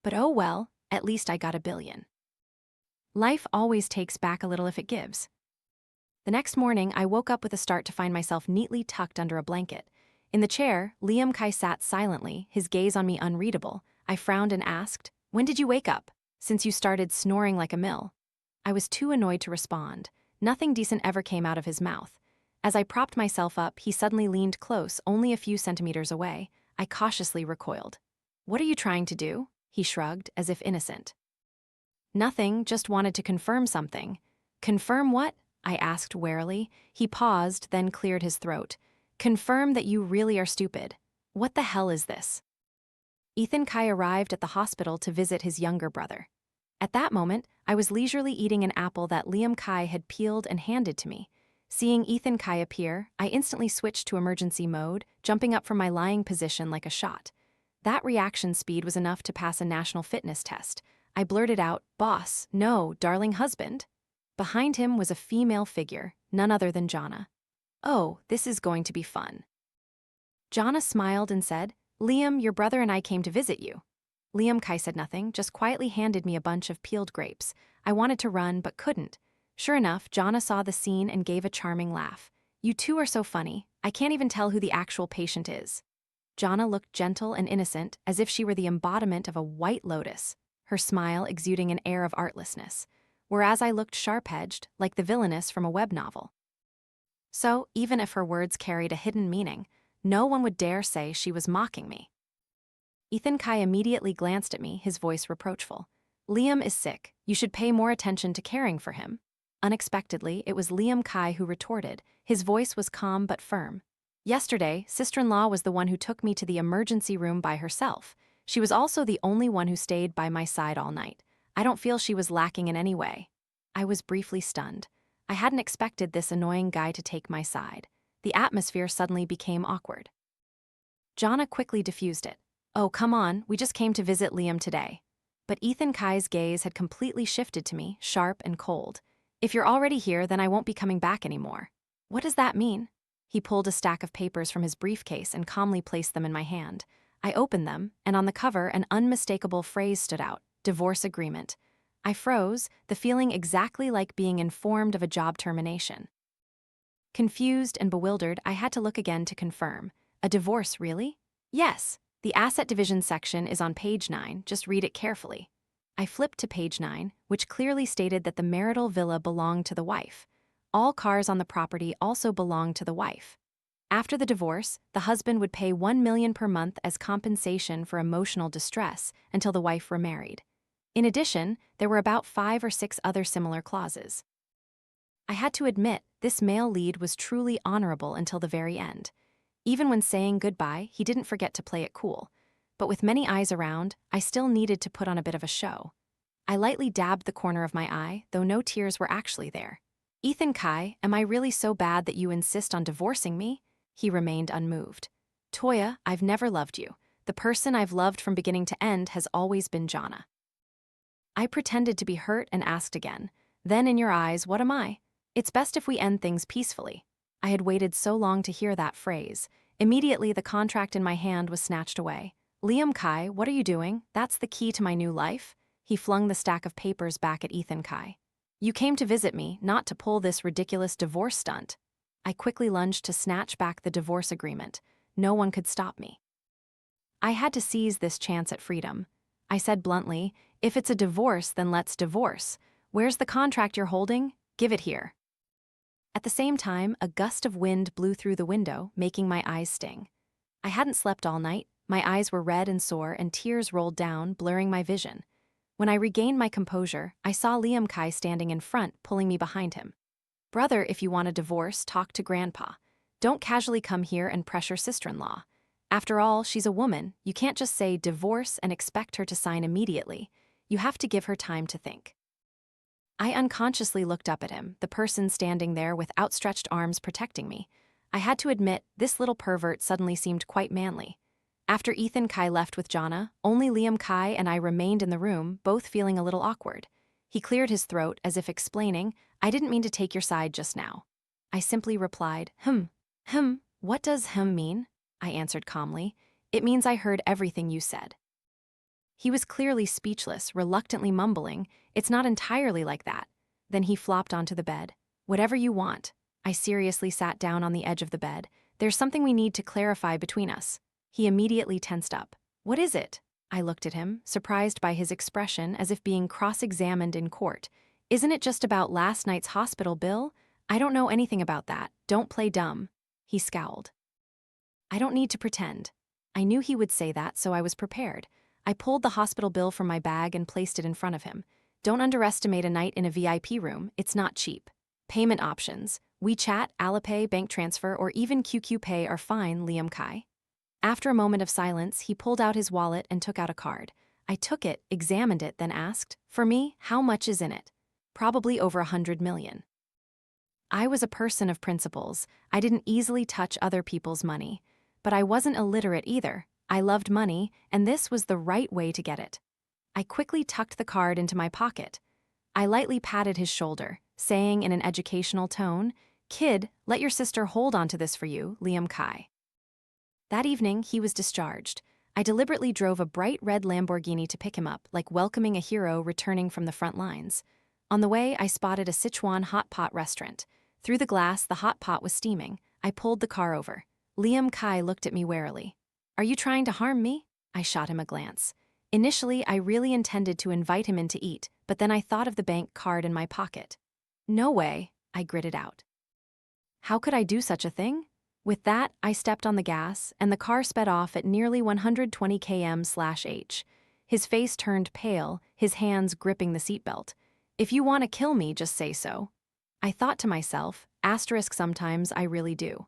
But oh well, at least I got $1 billion. Life always takes back a little if it gives. The next morning, I woke up with a start to find myself neatly tucked under a blanket. In the chair, Liam Kai sat silently, his gaze on me unreadable. I frowned and asked, when did you wake up? Since you started snoring like a mill. I was too annoyed to respond. Nothing decent ever came out of his mouth. As I propped myself up, he suddenly leaned close, only a few centimeters away. I cautiously recoiled. What are you trying to do? He shrugged, as if innocent. Nothing, just wanted to confirm something. Confirm what? I asked warily. He paused, then cleared his throat. Confirm that you really are stupid. What the hell is this? Ethan Kai arrived at the hospital to visit his younger brother. At that moment, I was leisurely eating an apple that Liam Kai had peeled and handed to me. Seeing Ethan Kai appear, I instantly switched to emergency mode, jumping up from my lying position like a shot. That reaction speed was enough to pass a national fitness test. I blurted out, "Boss, no, darling husband." Behind him was a female figure, none other than Jana. Oh, this is going to be fun. Jana smiled and said, Liam, your brother and I came to visit you. Liam Kai said nothing, just quietly handed me a bunch of peeled grapes. I wanted to run, but couldn't. Sure enough, Jana saw the scene and gave a charming laugh. You two are so funny, I can't even tell who the actual patient is. Jana looked gentle and innocent, as if she were the embodiment of a white lotus, her smile exuding an air of artlessness, whereas I looked sharp-edged, like the villainess from a web novel. So, even if her words carried a hidden meaning, no one would dare say she was mocking me. Ethan Kai immediately glanced at me, his voice reproachful. Liam is sick. You should pay more attention to caring for him. Unexpectedly, it was Liam Kai who retorted. His voice was calm but firm. Yesterday, sister-in-law was the one who took me to the emergency room by herself. She was also the only one who stayed by my side all night. I don't feel she was lacking in any way. I was briefly stunned. I hadn't expected this annoying guy to take my side. The atmosphere suddenly became awkward. Jana quickly diffused it. Oh, come on, we just came to visit Liam today. But Ethan Kai's gaze had completely shifted to me, sharp and cold. If you're already here, then I won't be coming back anymore. What does that mean? He pulled a stack of papers from his briefcase and calmly placed them in my hand. I opened them, and on the cover, an unmistakable phrase stood out, divorce agreement. I froze, the feeling exactly like being informed of a job termination. Confused and bewildered, I had to look again to confirm. A divorce, really? Yes. The asset division section is on page 9, just read it carefully. I flipped to page 9, which clearly stated that the marital villa belonged to the wife. All cars on the property also belonged to the wife. After the divorce, the husband would pay $1 million per month as compensation for emotional distress until the wife remarried. In addition, there were about 5 or 6 other similar clauses. I had to admit, this male lead was truly honorable until the very end. Even when saying goodbye, he didn't forget to play it cool. But with many eyes around, I still needed to put on a bit of a show. I lightly dabbed the corner of my eye, though no tears were actually there. Ethan Kai, am I really so bad that you insist on divorcing me? He remained unmoved. Toya, I've never loved you. The person I've loved from beginning to end has always been Jana. I pretended to be hurt and asked again. Then in your eyes, what am I? It's best if we end things peacefully. I had waited so long to hear that phrase. Immediately, the contract in my hand was snatched away. Liam Kai, what are you doing? That's the key to my new life. He flung the stack of papers back at Ethan Kai. You came to visit me, not to pull this ridiculous divorce stunt. I quickly lunged to snatch back the divorce agreement. No one could stop me. I had to seize this chance at freedom. I said bluntly, if it's a divorce, then let's divorce. Where's the contract you're holding? Give it here. At the same time, a gust of wind blew through the window, making my eyes sting. I hadn't slept all night. My eyes were red and sore, and tears rolled down, blurring my vision. When I regained my composure, I saw Liam Kai standing in front, pulling me behind him. Brother, if you want a divorce, talk to Grandpa. Don't casually come here and pressure sister-in-law. After all, she's a woman. You can't just say divorce and expect her to sign immediately. You have to give her time to think. I unconsciously looked up at him, the person standing there with outstretched arms protecting me. I had to admit, this little pervert suddenly seemed quite manly. After Ethan Kai left with Jana, only Liam Kai and I remained in the room, both feeling a little awkward. He cleared his throat as if explaining, I didn't mean to take your side just now. I simply replied, what does mean? I answered calmly. It means I heard everything you said. He was clearly speechless, reluctantly mumbling, it's not entirely like that. Then he flopped onto the bed. Whatever you want. I seriously sat down on the edge of the bed. There's something we need to clarify between us. He immediately tensed up. What is it? I looked at him, surprised by his expression as if being cross-examined in court. Isn't it just about last night's hospital bill? I don't know anything about that. Don't play dumb. He scowled. I don't need to pretend. I knew he would say that, so I was prepared. I pulled the hospital bill from my bag and placed it in front of him. Don't underestimate a night in a VIP room, it's not cheap. Payment options, WeChat, Alipay, bank transfer, or even QQ Pay are fine, Liam Kai. After a moment of silence, he pulled out his wallet and took out a card. I took it, examined it, then asked, for me, how much is in it? Probably over 100 million. I was a person of principles. I didn't easily touch other people's money. But I wasn't illiterate either. I loved money, and this was the right way to get it. I quickly tucked the card into my pocket. I lightly patted his shoulder, saying in an educational tone, Kid, let your sister hold on to this for you, Liam Kai. That evening, he was discharged. I deliberately drove a bright red Lamborghini to pick him up, like welcoming a hero returning from the front lines. On the way, I spotted a Sichuan hot pot restaurant. Through the glass, the hot pot was steaming. I pulled the car over. Liam Kai looked at me warily. Are you trying to harm me? I shot him a glance. Initially, I really intended to invite him in to eat, but then I thought of the bank card in my pocket. No way, I gritted out. How could I do such a thing? With that, I stepped on the gas, and the car sped off at nearly 120 km/h. His face turned pale, his hands gripping the seatbelt. If you want to kill me, just say so. I thought to myself, sometimes I really do.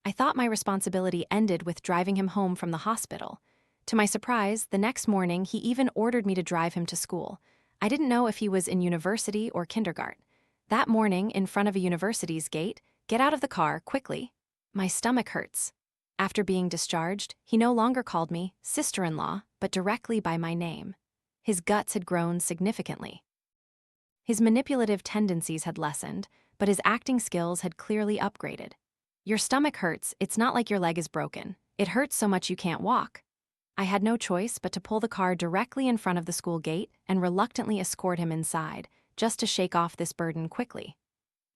I thought my responsibility ended with driving him home from the hospital. To my surprise, the next morning he even ordered me to drive him to school. I didn't know if he was in university or kindergarten. That morning, in front of a university's gate, get out of the car, quickly. My stomach hurts. After being discharged, he no longer called me sister-in-law, but directly by my name. His guts had grown significantly. His manipulative tendencies had lessened, but his acting skills had clearly upgraded. Your stomach hurts, it's not like your leg is broken. It hurts so much you can't walk. I had no choice but to pull the car directly in front of the school gate and reluctantly escort him inside, just to shake off this burden quickly.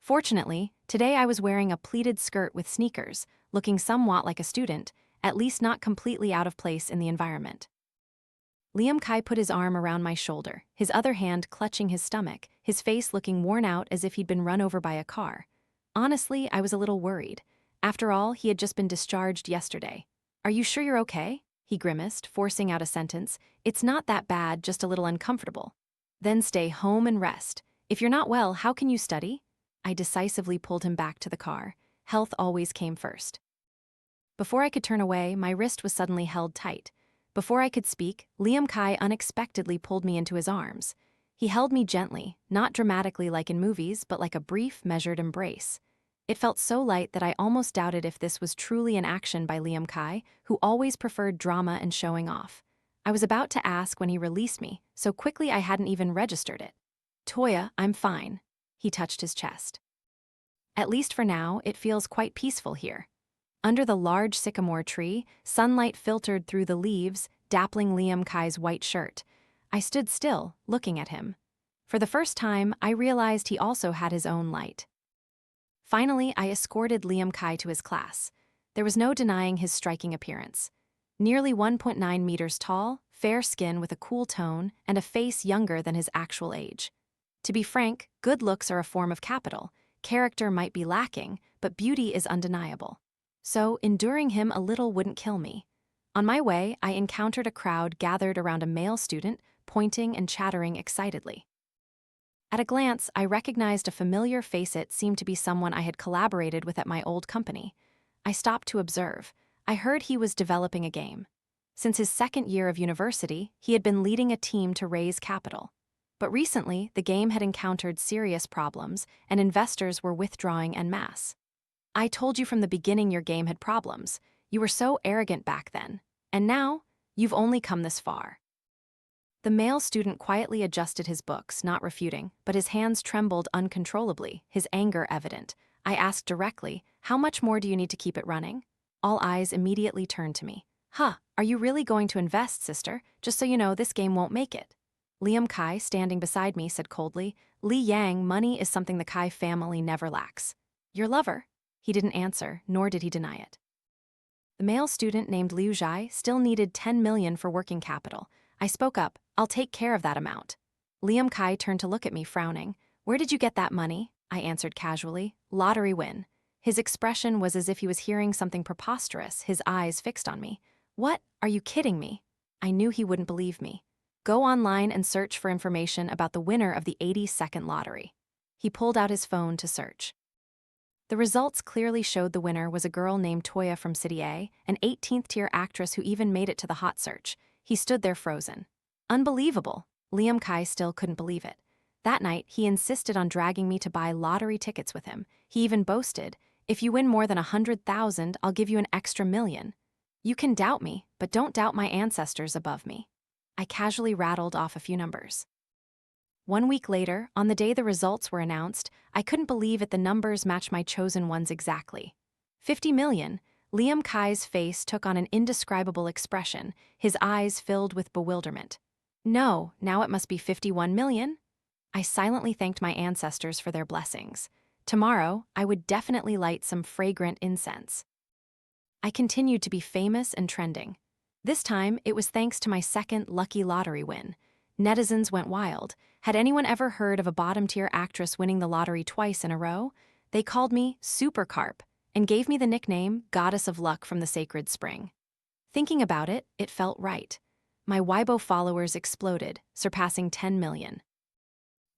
Fortunately, today I was wearing a pleated skirt with sneakers, looking somewhat like a student, at least not completely out of place in the environment. Liam Kai put his arm around my shoulder, his other hand clutching his stomach, his face looking worn out as if he'd been run over by a car. Honestly, I was a little worried. After all, he had just been discharged yesterday. "Are you sure you're okay?" he grimaced, forcing out a sentence. "It's not that bad, just a little uncomfortable." "Then stay home and rest. If you're not well, how can you study?" I decisively pulled him back to the car. Health always came first. Before I could turn away, my wrist was suddenly held tight. Before I could speak, Liam Kai unexpectedly pulled me into his arms. He held me gently, not dramatically like in movies, but like a brief, measured embrace. It felt so light that I almost doubted if this was truly an action by Liam Kai, who always preferred drama and showing off. I was about to ask when he released me, so quickly I hadn't even registered it. "Toya, I'm fine." He touched his chest. "At least for now, it feels quite peaceful here." Under the large sycamore tree, sunlight filtered through the leaves, dappling Liam Kai's white shirt. I stood still, looking at him. For the first time, I realized he also had his own light. Finally, I escorted Liam Kai to his class. There was no denying his striking appearance. Nearly 1.9 meters tall, fair skin with a cool tone, and a face younger than his actual age. To be frank, good looks are a form of capital. Character might be lacking, but beauty is undeniable. So, enduring him a little wouldn't kill me. On my way, I encountered a crowd gathered around a male student, pointing and chattering excitedly. At a glance, I recognized a familiar face. It seemed to be someone I had collaborated with at my old company. I stopped to observe. I heard he was developing a game. Since his second year of university, he had been leading a team to raise capital. But recently, the game had encountered serious problems, and investors were withdrawing en masse. "I told you from the beginning your game had problems. You were so arrogant back then. And now, you've only come this far." The male student quietly adjusted his books, not refuting, but his hands trembled uncontrollably, his anger evident. I asked directly, "How much more do you need to keep it running?" All eyes immediately turned to me. "Huh, are you really going to invest, sister? Just so you know, this game won't make it." Liam Kai, standing beside me, said coldly, "Li Yang, money is something the Kai family never lacks." "Your lover?" He didn't answer, nor did he deny it. The male student named Liu Zhai still needed 10 million for working capital. I spoke up, "I'll take care of that amount." Liam Kai turned to look at me, frowning. "Where did you get that money?" I answered casually. "Lottery win." His expression was as if he was hearing something preposterous, his eyes fixed on me. "What? Are you kidding me?" I knew he wouldn't believe me. "Go online and search for information about the winner of the 82nd lottery." He pulled out his phone to search. The results clearly showed the winner was a girl named Toya from City A, an 18th-tier actress who even made it to the hot search. He stood there frozen. Unbelievable. Liam Kai still couldn't believe it. That night, he insisted on dragging me to buy lottery tickets with him. He even boasted, "If you win more than 100,000, I'll give you an extra million." You can doubt me, but don't doubt my ancestors above me. I casually rattled off a few numbers. 1 week later, on the day the results were announced, I couldn't believe it. The numbers matched my chosen ones exactly. 50 million. Liam Kai's face took on an indescribable expression, his eyes filled with bewilderment. "No, now it must be 51 million? I silently thanked my ancestors for their blessings. Tomorrow, I would definitely light some fragrant incense. I continued to be famous and trending. This time, it was thanks to my second lucky lottery win. Netizens went wild. Had anyone ever heard of a bottom-tier actress winning the lottery twice in a row? They called me Super Carp and gave me the nickname Goddess of Luck from the sacred spring. Thinking about it, it felt right. My Weibo followers exploded, surpassing 10 million.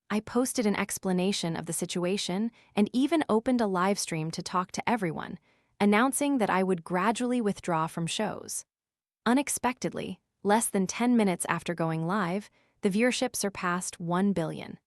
I posted an explanation of the situation and even opened a live stream to talk to everyone, announcing that I would gradually withdraw from shows. Unexpectedly, less than 10 minutes after going live, the viewership surpassed 1 billion.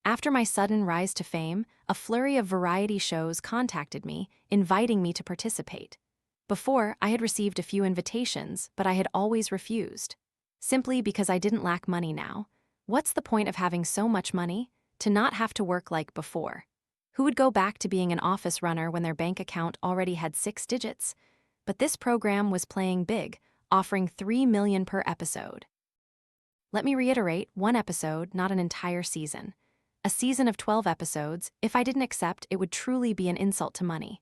After my sudden rise to fame, a flurry of variety shows contacted me, inviting me to participate. Before, I had received a few invitations, but I had always refused. Simply because I didn't lack money now. What's the point of having so much money? To not have to work like before. Who would go back to being an office runner when their bank account already had 6 digits? But this program was playing big, offering 3 million per episode. Let me reiterate, 1 episode, not an entire season. A season of 12 episodes, if I didn't accept, it would truly be an insult to money.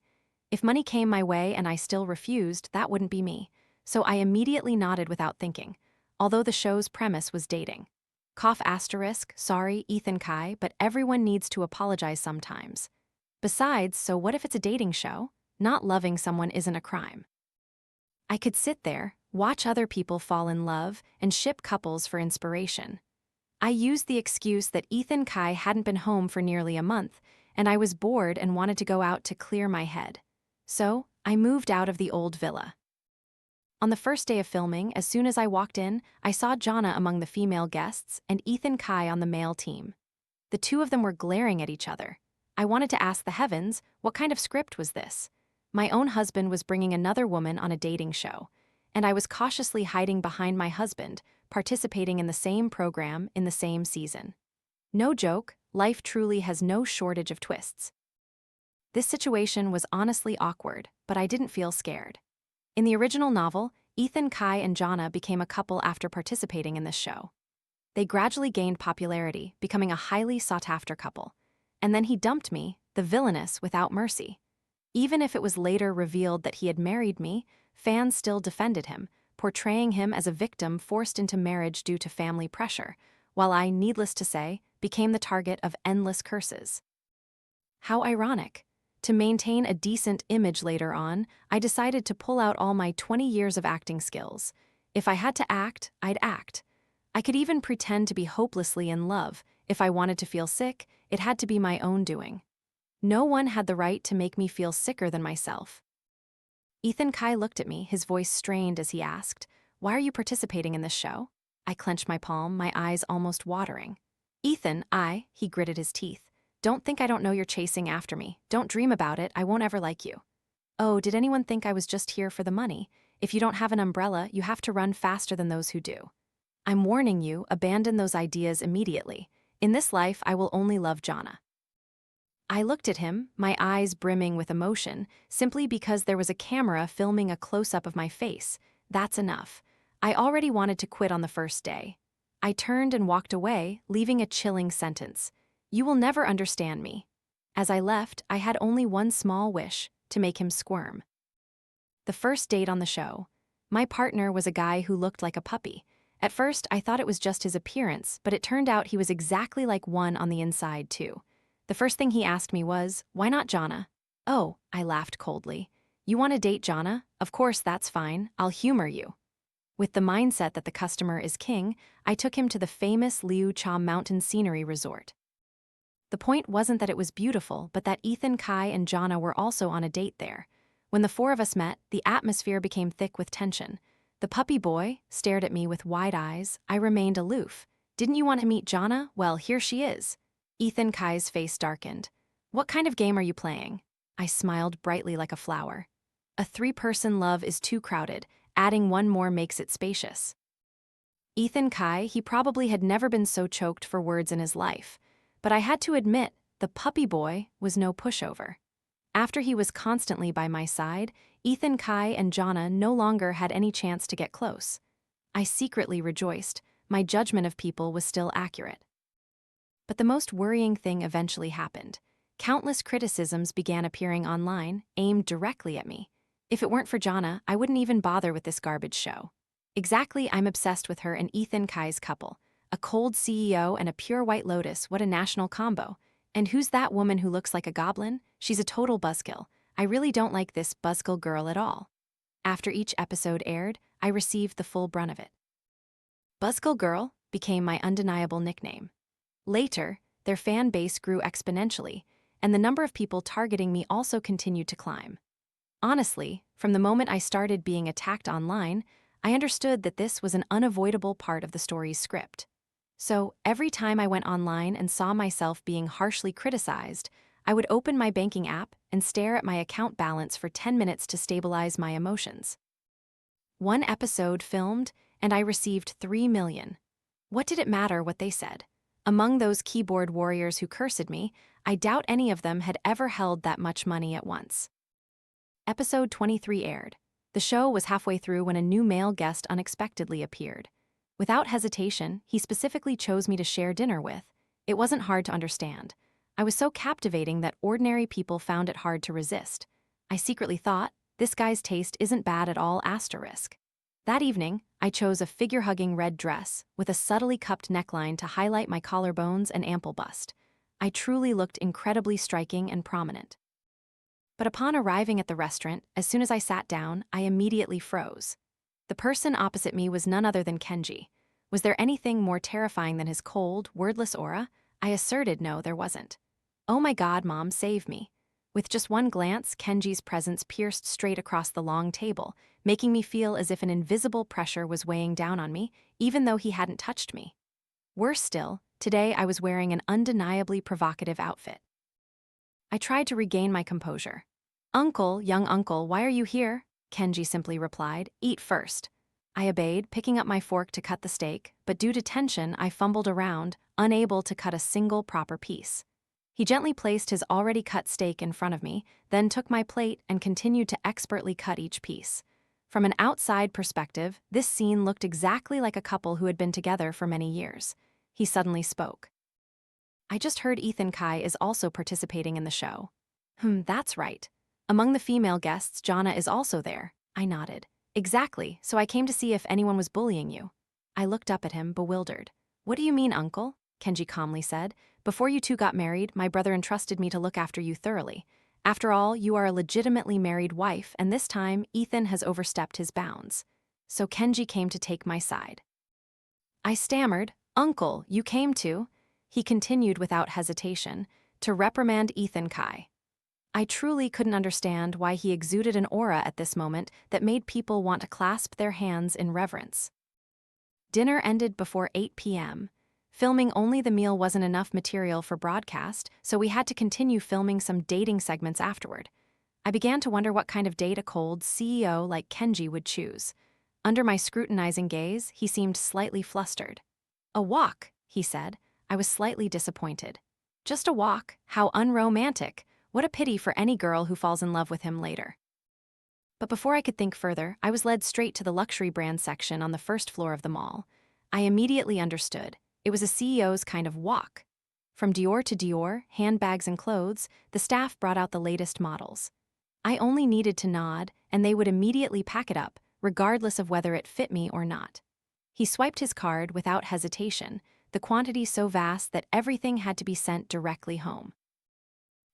If money came my way and I still refused, that wouldn't be me. So I immediately nodded without thinking, although the show's premise was dating. Cough asterisk, sorry, Ethan Kai, but everyone needs to apologize sometimes. Besides, so what if it's a dating show? Not loving someone isn't a crime. I could sit there, watch other people fall in love, and ship couples for inspiration. I used the excuse that Ethan Kai hadn't been home for nearly a month, and I was bored and wanted to go out to clear my head. So, I moved out of the old villa. On the first day of filming, as soon as I walked in, I saw Jonna among the female guests and Ethan Kai on the male team. The two of them were glaring at each other. I wanted to ask the heavens, what kind of script was this? My own husband was bringing another woman on a dating show, and I was cautiously hiding behind my husband, participating in the same program in the same season. No joke, life truly has no shortage of twists. This situation was honestly awkward, but I didn't feel scared. In the original novel, Ethan Kai and Jonna became a couple after participating in this show. They gradually gained popularity, becoming a highly sought-after couple. And then he dumped me, the villainess, without mercy. Even if it was later revealed that he had married me, fans still defended him, portraying him as a victim forced into marriage due to family pressure, while I, needless to say, became the target of endless curses. How ironic. To maintain a decent image later on, I decided to pull out all my 20 years of acting skills. If I had to act, I'd act. I could even pretend to be hopelessly in love. If I wanted to feel sick, it had to be my own doing. No one had the right to make me feel sicker than myself. Ethan Kai looked at me, his voice strained as he asked, "Why are you participating in this show?" I clenched my palm, my eyes almost watering. "Ethan, he gritted his teeth. Don't think I don't know you're chasing after me. Don't dream about it, I won't ever like you." "Oh, did anyone think I was just here for the money? If you don't have an umbrella, you have to run faster than those who do. I'm warning you, abandon those ideas immediately. In this life, I will only love Jonna." I looked at him, my eyes brimming with emotion, simply because there was a camera filming a close-up of my face. That's enough. I already wanted to quit on the first day. I turned and walked away, leaving a chilling sentence. "You will never understand me." As I left, I had only one small wish, to make him squirm. The first date on the show. My partner was a guy who looked like a puppy. At first, I thought it was just his appearance, but it turned out he was exactly like one on the inside, too. The first thing he asked me was, "Why not Jonna?" "Oh," I laughed coldly. "You want to date Jonna? Of course, that's fine. I'll humor you." With the mindset that the customer is king, I took him to the famous Liu Cha mountain scenery resort. The point wasn't that it was beautiful, but that Ethan Kai and Jonna were also on a date there. When the four of us met, the atmosphere became thick with tension. The puppy boy stared at me with wide eyes. I remained aloof. "Didn't you want to meet Jonna? Well, here she is." Ethan Kai's face darkened. "What kind of game are you playing?" I smiled brightly like a flower. "A three-person love is too crowded. Adding one more makes it spacious." Ethan Kai, he probably had never been so choked for words in his life. But I had to admit, the puppy boy was no pushover. After he was constantly by my side, Ethan Kai and Jonna no longer had any chance to get close. I secretly rejoiced. My judgment of people was still accurate. But the most worrying thing eventually happened. Countless criticisms began appearing online, aimed directly at me. If it weren't for Jonna, I wouldn't even bother with this garbage show. Exactly, I'm obsessed with her and Ethan Kai's couple. A cold CEO and a pure white lotus, what a national combo. And who's that woman who looks like a goblin? She's a total buzzkill. I really don't like this buzzkill girl at all. After each episode aired, I received the full brunt of it. Buzzkill Girl became my undeniable nickname. Later, their fan base grew exponentially, and the number of people targeting me also continued to climb. Honestly, from the moment I started being attacked online, I understood that this was an unavoidable part of the story's script. So, every time I went online and saw myself being harshly criticized, I would open my banking app and stare at my account balance for 10 minutes to stabilize my emotions. One episode filmed, and I received 3 million. What did it matter what they said? Among those keyboard warriors who cursed me, I doubt any of them had ever held that much money at once. Episode 23 aired. The show was halfway through when a new male guest unexpectedly appeared. Without hesitation, he specifically chose me to share dinner with. It wasn't hard to understand. I was so captivating that ordinary people found it hard to resist. I secretly thought, this guy's taste isn't bad at all, asterisk. That evening, I chose a figure-hugging red dress with a subtly cupped neckline to highlight my collarbones and ample bust. I truly looked incredibly striking and prominent. But upon arriving at the restaurant, as soon as I sat down, I immediately froze. The person opposite me was none other than Kenji. Was there anything more terrifying than his cold, wordless aura? I asserted no, there wasn't. Oh my God, Mom, save me. With just one glance, Kenji's presence pierced straight across the long table, making me feel as if an invisible pressure was weighing down on me, even though he hadn't touched me. Worse still, today I was wearing an undeniably provocative outfit. I tried to regain my composure. Uncle, young uncle, why are you here? Kenji simply replied, eat first. I obeyed, picking up my fork to cut the steak, but due to tension, I fumbled around, unable to cut a single proper piece. He gently placed his already cut steak in front of me, then took my plate and continued to expertly cut each piece. From an outside perspective, this scene looked exactly like a couple who had been together for many years. He suddenly spoke. I just heard Ethan Kai is also participating in the show. That's right. Among the female guests, Jana is also there. I nodded. Exactly, so I came to see if anyone was bullying you. I looked up at him, bewildered. What do you mean, uncle? Kenji calmly said. Before you two got married, my brother entrusted me to look after you thoroughly. After all, you are a legitimately married wife, and this time, Ethan has overstepped his bounds. So Kenji came to take my side. I stammered, Uncle, you came to, he continued without hesitation, to reprimand Ethan Kai. I truly couldn't understand why he exuded an aura at this moment that made people want to clasp their hands in reverence. Dinner ended before 8 p.m. Filming only the meal wasn't enough material for broadcast, so we had to continue filming some dating segments afterward. I began to wonder what kind of date a cold CEO like Kenji would choose. Under my scrutinizing gaze, he seemed slightly flustered. A walk, he said. I was slightly disappointed. Just a walk? How unromantic. What a pity for any girl who falls in love with him later. But before I could think further, I was led straight to the luxury brand section on the first floor of the mall. I immediately understood. It was a CEO's kind of walk. From Dior to Dior, handbags and clothes, the staff brought out the latest models. I only needed to nod, and they would immediately pack it up, regardless of whether it fit me or not. He swiped his card without hesitation, the quantity so vast that everything had to be sent directly home.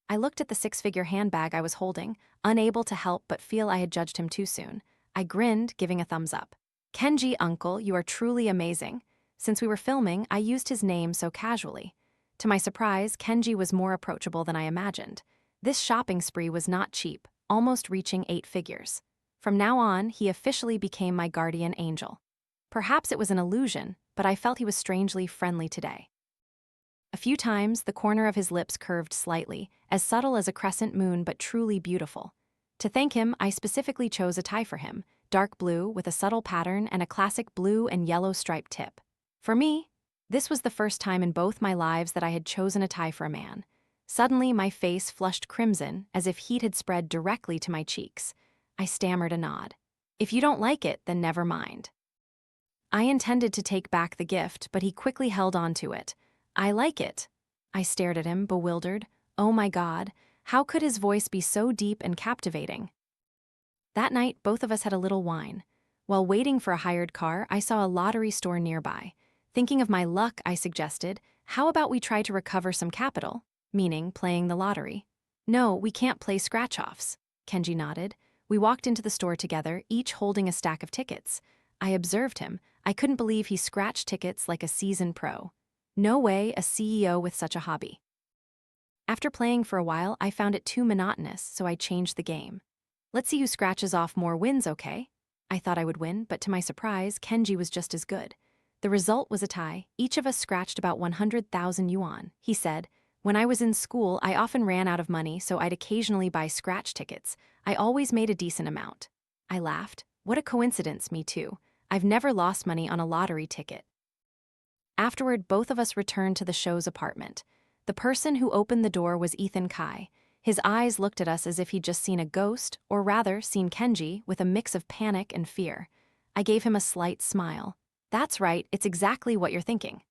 I looked at the six-figure handbag I was holding, unable to help but feel I had judged him too soon. I grinned, giving a thumbs up. Kenji, uncle, you are truly amazing. Since we were filming, I used his name so casually. To my surprise, Kenji was more approachable than I imagined. This shopping spree was not cheap, almost reaching 8 figures. From now on, he officially became my guardian angel. Perhaps it was an illusion, but I felt he was strangely friendly today. A few times, the corner of his lips curved slightly, as subtle as a crescent moon but truly beautiful. To thank him, I specifically chose a tie for him, dark blue with a subtle pattern and a classic blue and yellow striped tip. For me, this was the first time in both my lives that I had chosen a tie for a man. Suddenly, my face flushed crimson, as if heat had spread directly to my cheeks. I stammered a nod. If you don't like it, then never mind. I intended to take back the gift, but he quickly held on to it. I like it. I stared at him, bewildered. Oh my God, how could his voice be so deep and captivating? That night, both of us had a little wine. While waiting for a hired car, I saw a lottery store nearby. Thinking of my luck, I suggested, how about we try to recover some capital, meaning playing the lottery? No, we can't play scratch-offs. Kenji nodded. We walked into the store together, each holding a stack of tickets. I observed him. I couldn't believe he scratched tickets like a seasoned pro. No way, a CEO with such a hobby. After playing for a while, I found it too monotonous, so I changed the game. Let's see who scratches off more wins, okay? I thought I would win, but to my surprise, Kenji was just as good. The result was a tie. Each of us scratched about 100,000 yuan. He said, when I was in school, I often ran out of money, so I'd occasionally buy scratch tickets. I always made a decent amount. I laughed. What a coincidence, me too. I've never lost money on a lottery ticket. Afterward, both of us returned to the show's apartment. The person who opened the door was Ethan Kai. His eyes looked at us as if he'd just seen a ghost, or rather, seen Kenji, with a mix of panic and fear. I gave him a slight smile. That's right, it's exactly what you're thinking.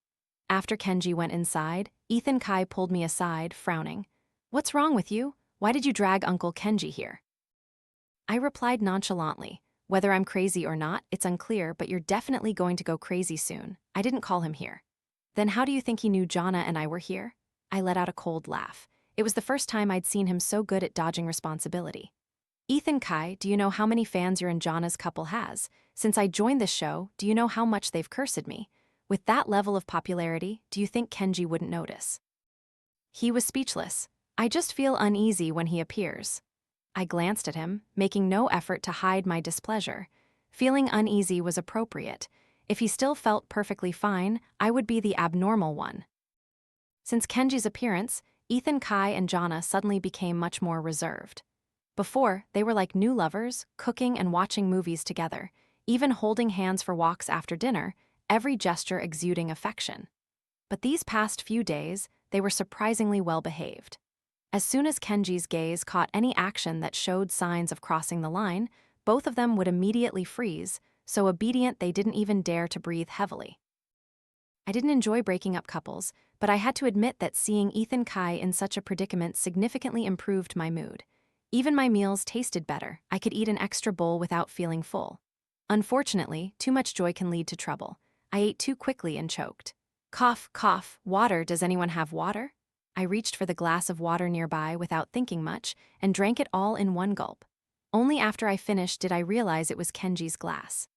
After Kenji went inside, Ethan Kai pulled me aside, frowning. "What's wrong with you? Why did you drag Uncle Kenji here?" I replied nonchalantly. "Whether I'm crazy or not, it's unclear, but you're definitely going to go crazy soon. I didn't call him here." "Then how do you think he knew Jana and I were here?" I let out a cold laugh. It was the first time I'd seen him so good at dodging responsibility. "Ethan Kai, do you know how many fans your and Jana's couple has? Since I joined this show, do you know how much they've cursed me? With that level of popularity, do you think Kenji wouldn't notice?" He was speechless. "I just feel uneasy when he appears." I glanced at him, making no effort to hide my displeasure. Feeling uneasy was appropriate. If he still felt perfectly fine, I would be the abnormal one. Since Kenji's appearance, Ethan Kai and Jana suddenly became much more reserved. Before, they were like new lovers, cooking and watching movies together, even holding hands for walks after dinner, every gesture exuding affection. But these past few days, they were surprisingly well behaved. As soon as Kenji's gaze caught any action that showed signs of crossing the line, both of them would immediately freeze, so obedient they didn't even dare to breathe heavily. I didn't enjoy breaking up couples, but I had to admit that seeing Ethan Kai in such a predicament significantly improved my mood. Even my meals tasted better. I could eat an extra bowl without feeling full. Unfortunately, too much joy can lead to trouble. I ate too quickly and choked. Cough, cough, water. Does anyone have water? I reached for the glass of water nearby without thinking much and drank it all in one gulp. Only after I finished did I realize it was Kenji's glass.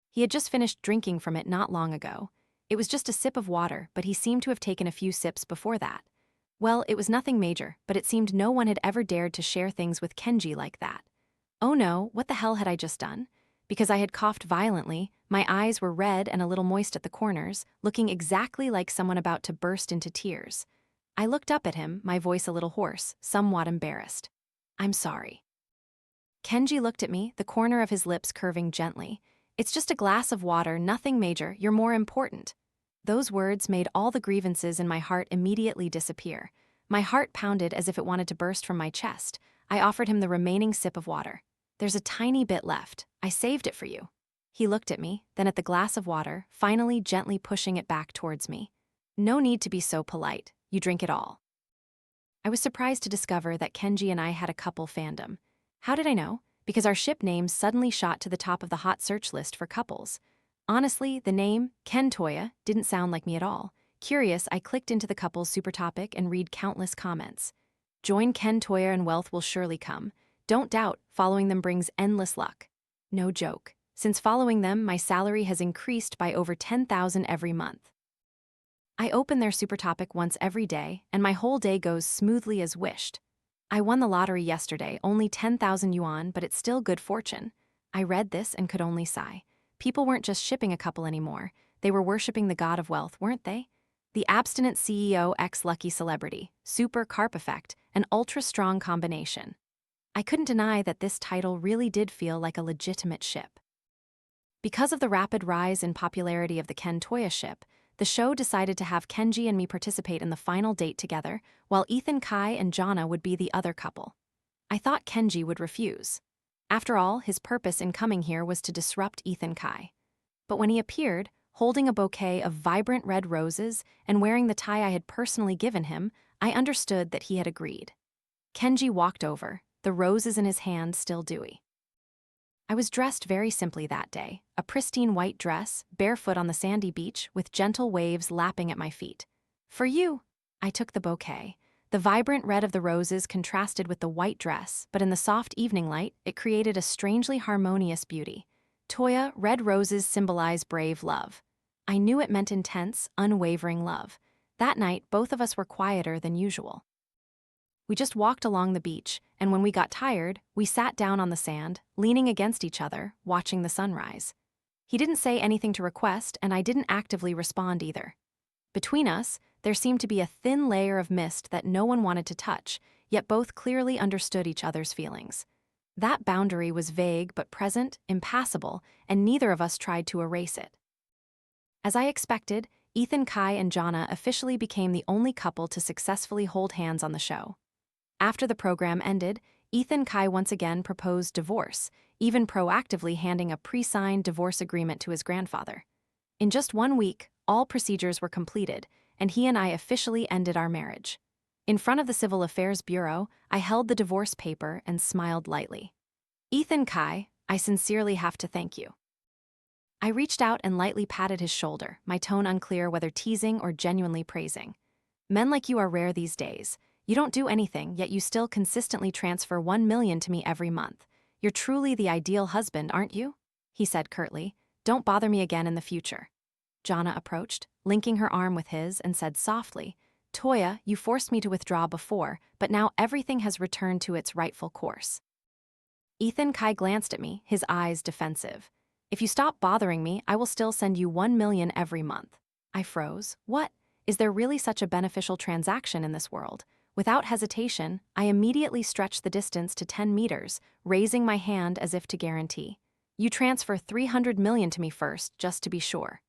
He had just finished drinking from it not long ago. It was just a sip of water, but he seemed to have taken a few sips before that. Well, it was nothing major, but it seemed no one had ever dared to share things with Kenji like that. Oh no, what the hell had I just done? Because I had coughed violently, my eyes were red and a little moist at the corners, looking exactly like someone about to burst into tears. I looked up at him, my voice a little hoarse, somewhat embarrassed. "I'm sorry." Kenji looked at me, the corner of his lips curving gently. "It's just a glass of water, nothing major, you're more important." Those words made all the grievances in my heart immediately disappear. My heart pounded as if it wanted to burst from my chest. I offered him the remaining sip of water. "There's a tiny bit left. I saved it for you." He looked at me, then at the glass of water, finally gently pushing it back towards me. "No need to be so polite. You drink it all." I was surprised to discover that Kenji and I had a couple fandom. How did I know? Because our ship names suddenly shot to the top of the hot search list for couples. Honestly, the name, Ken Toya, didn't sound like me at all. Curious, I clicked into the couple's super topic and read countless comments. "Join Ken Toya and wealth will surely come. Don't doubt, following them brings endless luck." No joke. Since following them, my salary has increased by over 10,000 every month. I open their super topic once every day, and my whole day goes smoothly as wished. "I won the lottery yesterday, only 10,000 yuan, but it's still good fortune." I read this and could only sigh. People weren't just shipping a couple anymore. They were worshipping the god of wealth, weren't they? The abstinent CEO x lucky celebrity, super carp effect, an ultra-strong combination. I couldn't deny that this title really did feel like a legitimate ship. Because of the rapid rise in popularity of the Ken Toya ship, the show decided to have Kenji and me participate in the final date together, while Ethan Kai and Jana would be the other couple. I thought Kenji would refuse. After all, his purpose in coming here was to disrupt Ethan Kai. But when he appeared, holding a bouquet of vibrant red roses and wearing the tie I had personally given him, I understood that he had agreed. Kenji walked over, the roses in his hand still dewy. I was dressed very simply that day, a pristine white dress, barefoot on the sandy beach, with gentle waves lapping at my feet. "For you." I took the bouquet. The vibrant red of the roses contrasted with the white dress, but in the soft evening light, it created a strangely harmonious beauty. Toya, red roses symbolize brave love. I knew it meant intense, unwavering love. That night, both of us were quieter than usual. We just walked along the beach, and when we got tired, we sat down on the sand, leaning against each other, watching the sunrise. He didn't say anything to request, and I didn't actively respond either. Between us, there seemed to be a thin layer of mist that no one wanted to touch, yet both clearly understood each other's feelings. That boundary was vague but present, impassable, and neither of us tried to erase it. As I expected, Ethan Kai and Jana officially became the only couple to successfully hold hands on the show. After the program ended, Ethan Kai once again proposed divorce, even proactively handing a pre-signed divorce agreement to his grandfather. In just 1 week, all procedures were completed, and he and I officially ended our marriage. In front of the Civil Affairs Bureau, I held the divorce paper and smiled lightly. Ethan Kai, I sincerely have to thank you. I reached out and lightly patted his shoulder, my tone unclear whether teasing or genuinely praising. Men like you are rare these days. You don't do anything, yet you still consistently transfer 1 million to me every month. You're truly the ideal husband, aren't you? He said curtly. Don't bother me again in the future. Jana approached, linking her arm with his, and said softly, Toya, you forced me to withdraw before, but now everything has returned to its rightful course. Ethan Kai glanced at me, his eyes defensive. If you stop bothering me, I will still send you 1 million every month. I froze. What? Is there really such a beneficial transaction in this world? Without hesitation, I immediately stretched the distance to 10 meters, raising my hand as if to guarantee. You transfer 300 million to me first, just to be sure.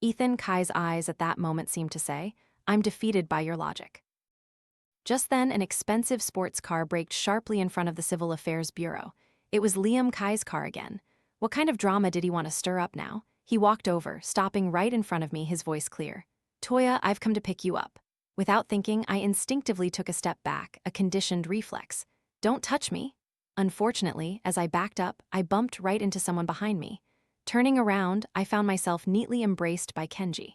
Ethan Kai's eyes at that moment seemed to say, I'm defeated by your logic. Just then, an expensive sports car braked sharply in front of the Civil Affairs Bureau. It was Liam Kai's car again. What kind of drama did he want to stir up now? He walked over, stopping right in front of me, his voice clear. Toya, I've come to pick you up. Without thinking, I instinctively took a step back, a conditioned reflex. Don't touch me. Unfortunately, as I backed up, I bumped right into someone behind me. Turning around, I found myself neatly embraced by Kenji.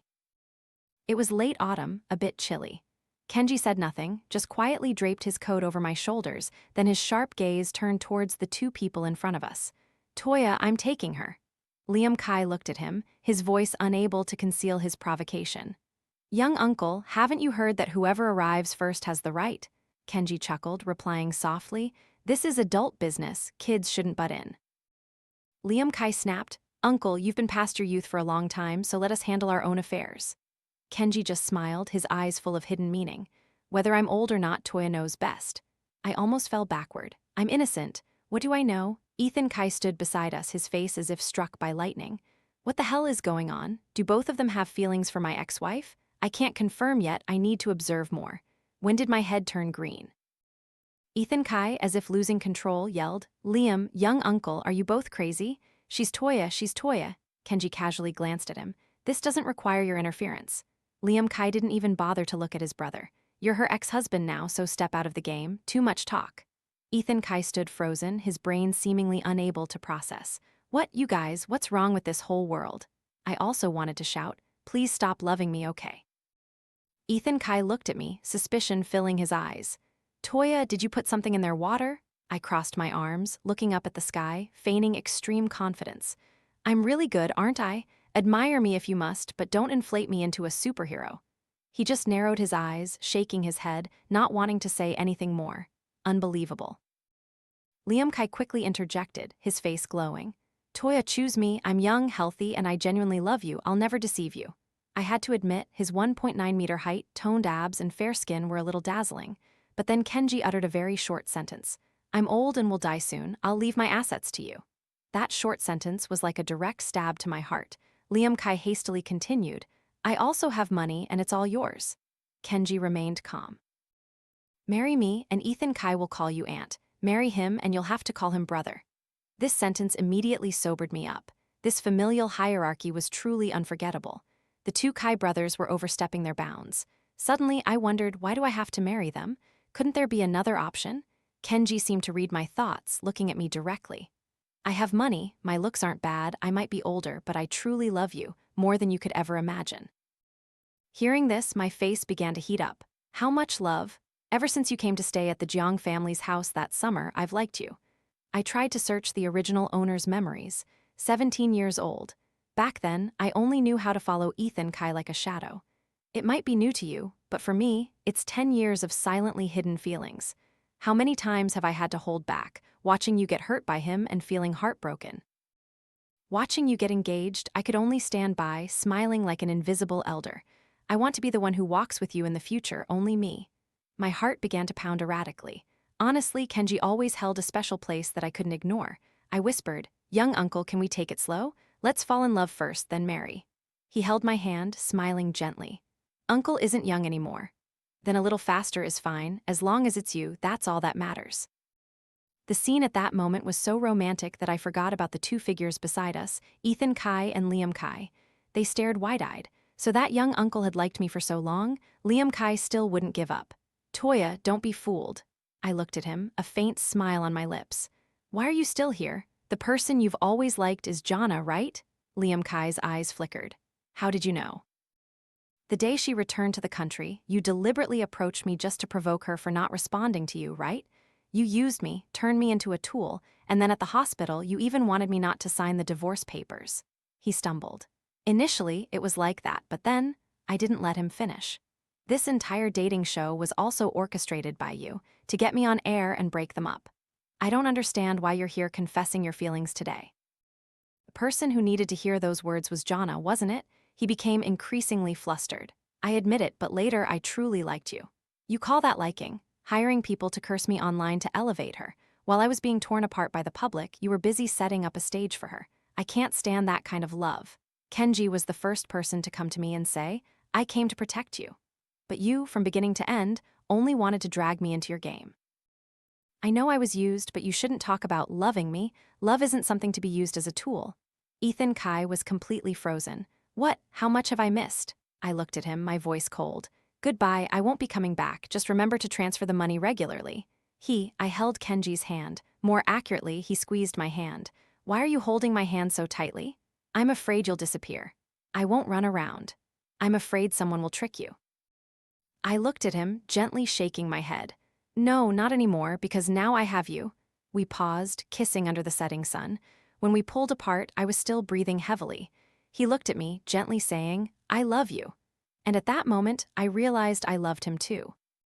It was late autumn, a bit chilly. Kenji said nothing, just quietly draped his coat over my shoulders, then his sharp gaze turned towards the two people in front of us. Toya, I'm taking her. Liam Kai looked at him, his voice unable to conceal his provocation. Young uncle, haven't you heard that whoever arrives first has the right? Kenji chuckled, replying softly, This is adult business, kids shouldn't butt in. Liam Kai snapped, Uncle, you've been past your youth for a long time, so let us handle our own affairs. Kenji just smiled, his eyes full of hidden meaning. Whether I'm old or not, Toya knows best. I almost fell backward. I'm innocent. What do I know? Ethan Kai stood beside us, his face as if struck by lightning. What the hell is going on? Do both of them have feelings for my ex-wife? I can't confirm yet, I need to observe more. When did my head turn green? Ethan Kai, as if losing control, yelled, Liam, young uncle, are you both crazy? She's Toya, she's Toya. Kenji casually glanced at him. This doesn't require your interference. Liam Kai didn't even bother to look at his brother. You're her ex-husband now, so step out of the game. Too much talk. Ethan Kai stood frozen, his brain seemingly unable to process. What, you guys, what's wrong with this whole world? I also wanted to shout, please stop loving me, okay? Ethan Kai looked at me, suspicion filling his eyes. Toya, did you put something in their water? I crossed my arms, looking up at the sky, feigning extreme confidence. I'm really good, aren't I? Admire me if you must, but don't inflate me into a superhero. He just narrowed his eyes, shaking his head, not wanting to say anything more. Unbelievable. Liam Kai quickly interjected, his face glowing. Toya, choose me, I'm young, healthy, and I genuinely love you, I'll never deceive you. I had to admit, his 1.9-meter height, toned abs, and fair skin were a little dazzling. But then Kenji uttered a very short sentence. I'm old and will die soon, I'll leave my assets to you. That short sentence was like a direct stab to my heart. Liam Kai hastily continued, I also have money and it's all yours. Kenji remained calm. Marry me and Ethan Kai will call you aunt. Marry him and you'll have to call him brother. This sentence immediately sobered me up. This familial hierarchy was truly unforgettable. The two Kai brothers were overstepping their bounds. Suddenly, I wondered, why do I have to marry them? Couldn't there be another option? Kenji seemed to read my thoughts, looking at me directly. I have money, my looks aren't bad, I might be older, but I truly love you, more than you could ever imagine. Hearing this, my face began to heat up. How much love? Ever since you came to stay at the Jiang family's house that summer, I've liked you. I tried to search the original owner's memories. 17 years old. Back then, I only knew how to follow Ethan Kai like a shadow. It might be new to you, but for me, it's 10 years of silently hidden feelings. How many times have I had to hold back, watching you get hurt by him and feeling heartbroken? Watching you get engaged, I could only stand by, smiling like an invisible elder. I want to be the one who walks with you in the future, only me. My heart began to pound erratically. Honestly, Kenji always held a special place that I couldn't ignore. I whispered, young uncle, can we take it slow? Let's fall in love first, then marry. He held my hand, smiling gently. Uncle isn't young anymore. Then a little faster is fine, as long as it's you, that's all that matters. The scene at that moment was so romantic that I forgot about the two figures beside us, Ethan Kai and Liam Kai. They stared wide-eyed. So that young uncle had liked me for so long, Liam Kai still wouldn't give up. Toya, don't be fooled. I looked at him, a faint smile on my lips. Why are you still here? The person you've always liked is Jana, right? Liam Kai's eyes flickered. How did you know? The day she returned to the country, you deliberately approached me just to provoke her for not responding to you, right? You used me, turned me into a tool, and then at the hospital you even wanted me not to sign the divorce papers. He stumbled. Initially, it was like that, but then, I didn't let him finish. This entire dating show was also orchestrated by you, to get me on air and break them up. I don't understand why you're here confessing your feelings today. The person who needed to hear those words was Jana, wasn't it? He became increasingly flustered. I admit it, but later I truly liked you. You call that liking, hiring people to curse me online to elevate her. While I was being torn apart by the public, you were busy setting up a stage for her. I can't stand that kind of love. Kenji was the first person to come to me and say, I came to protect you. But you, from beginning to end, only wanted to drag me into your game. I know I was used, but you shouldn't talk about loving me. Love isn't something to be used as a tool. Ethan Kai was completely frozen. What? How much have I missed? I looked at him, my voice cold. Goodbye, I won't be coming back. Just remember to transfer the money regularly. I held Kenji's hand. More accurately, he squeezed my hand. Why are you holding my hand so tightly? I'm afraid you'll disappear. I won't run around. I'm afraid someone will trick you. I looked at him, gently shaking my head. No, not anymore, because now I have you. We paused, kissing under the setting sun. When we pulled apart, I was still breathing heavily. He looked at me, gently saying, I love you. And at that moment, I realized I loved him too.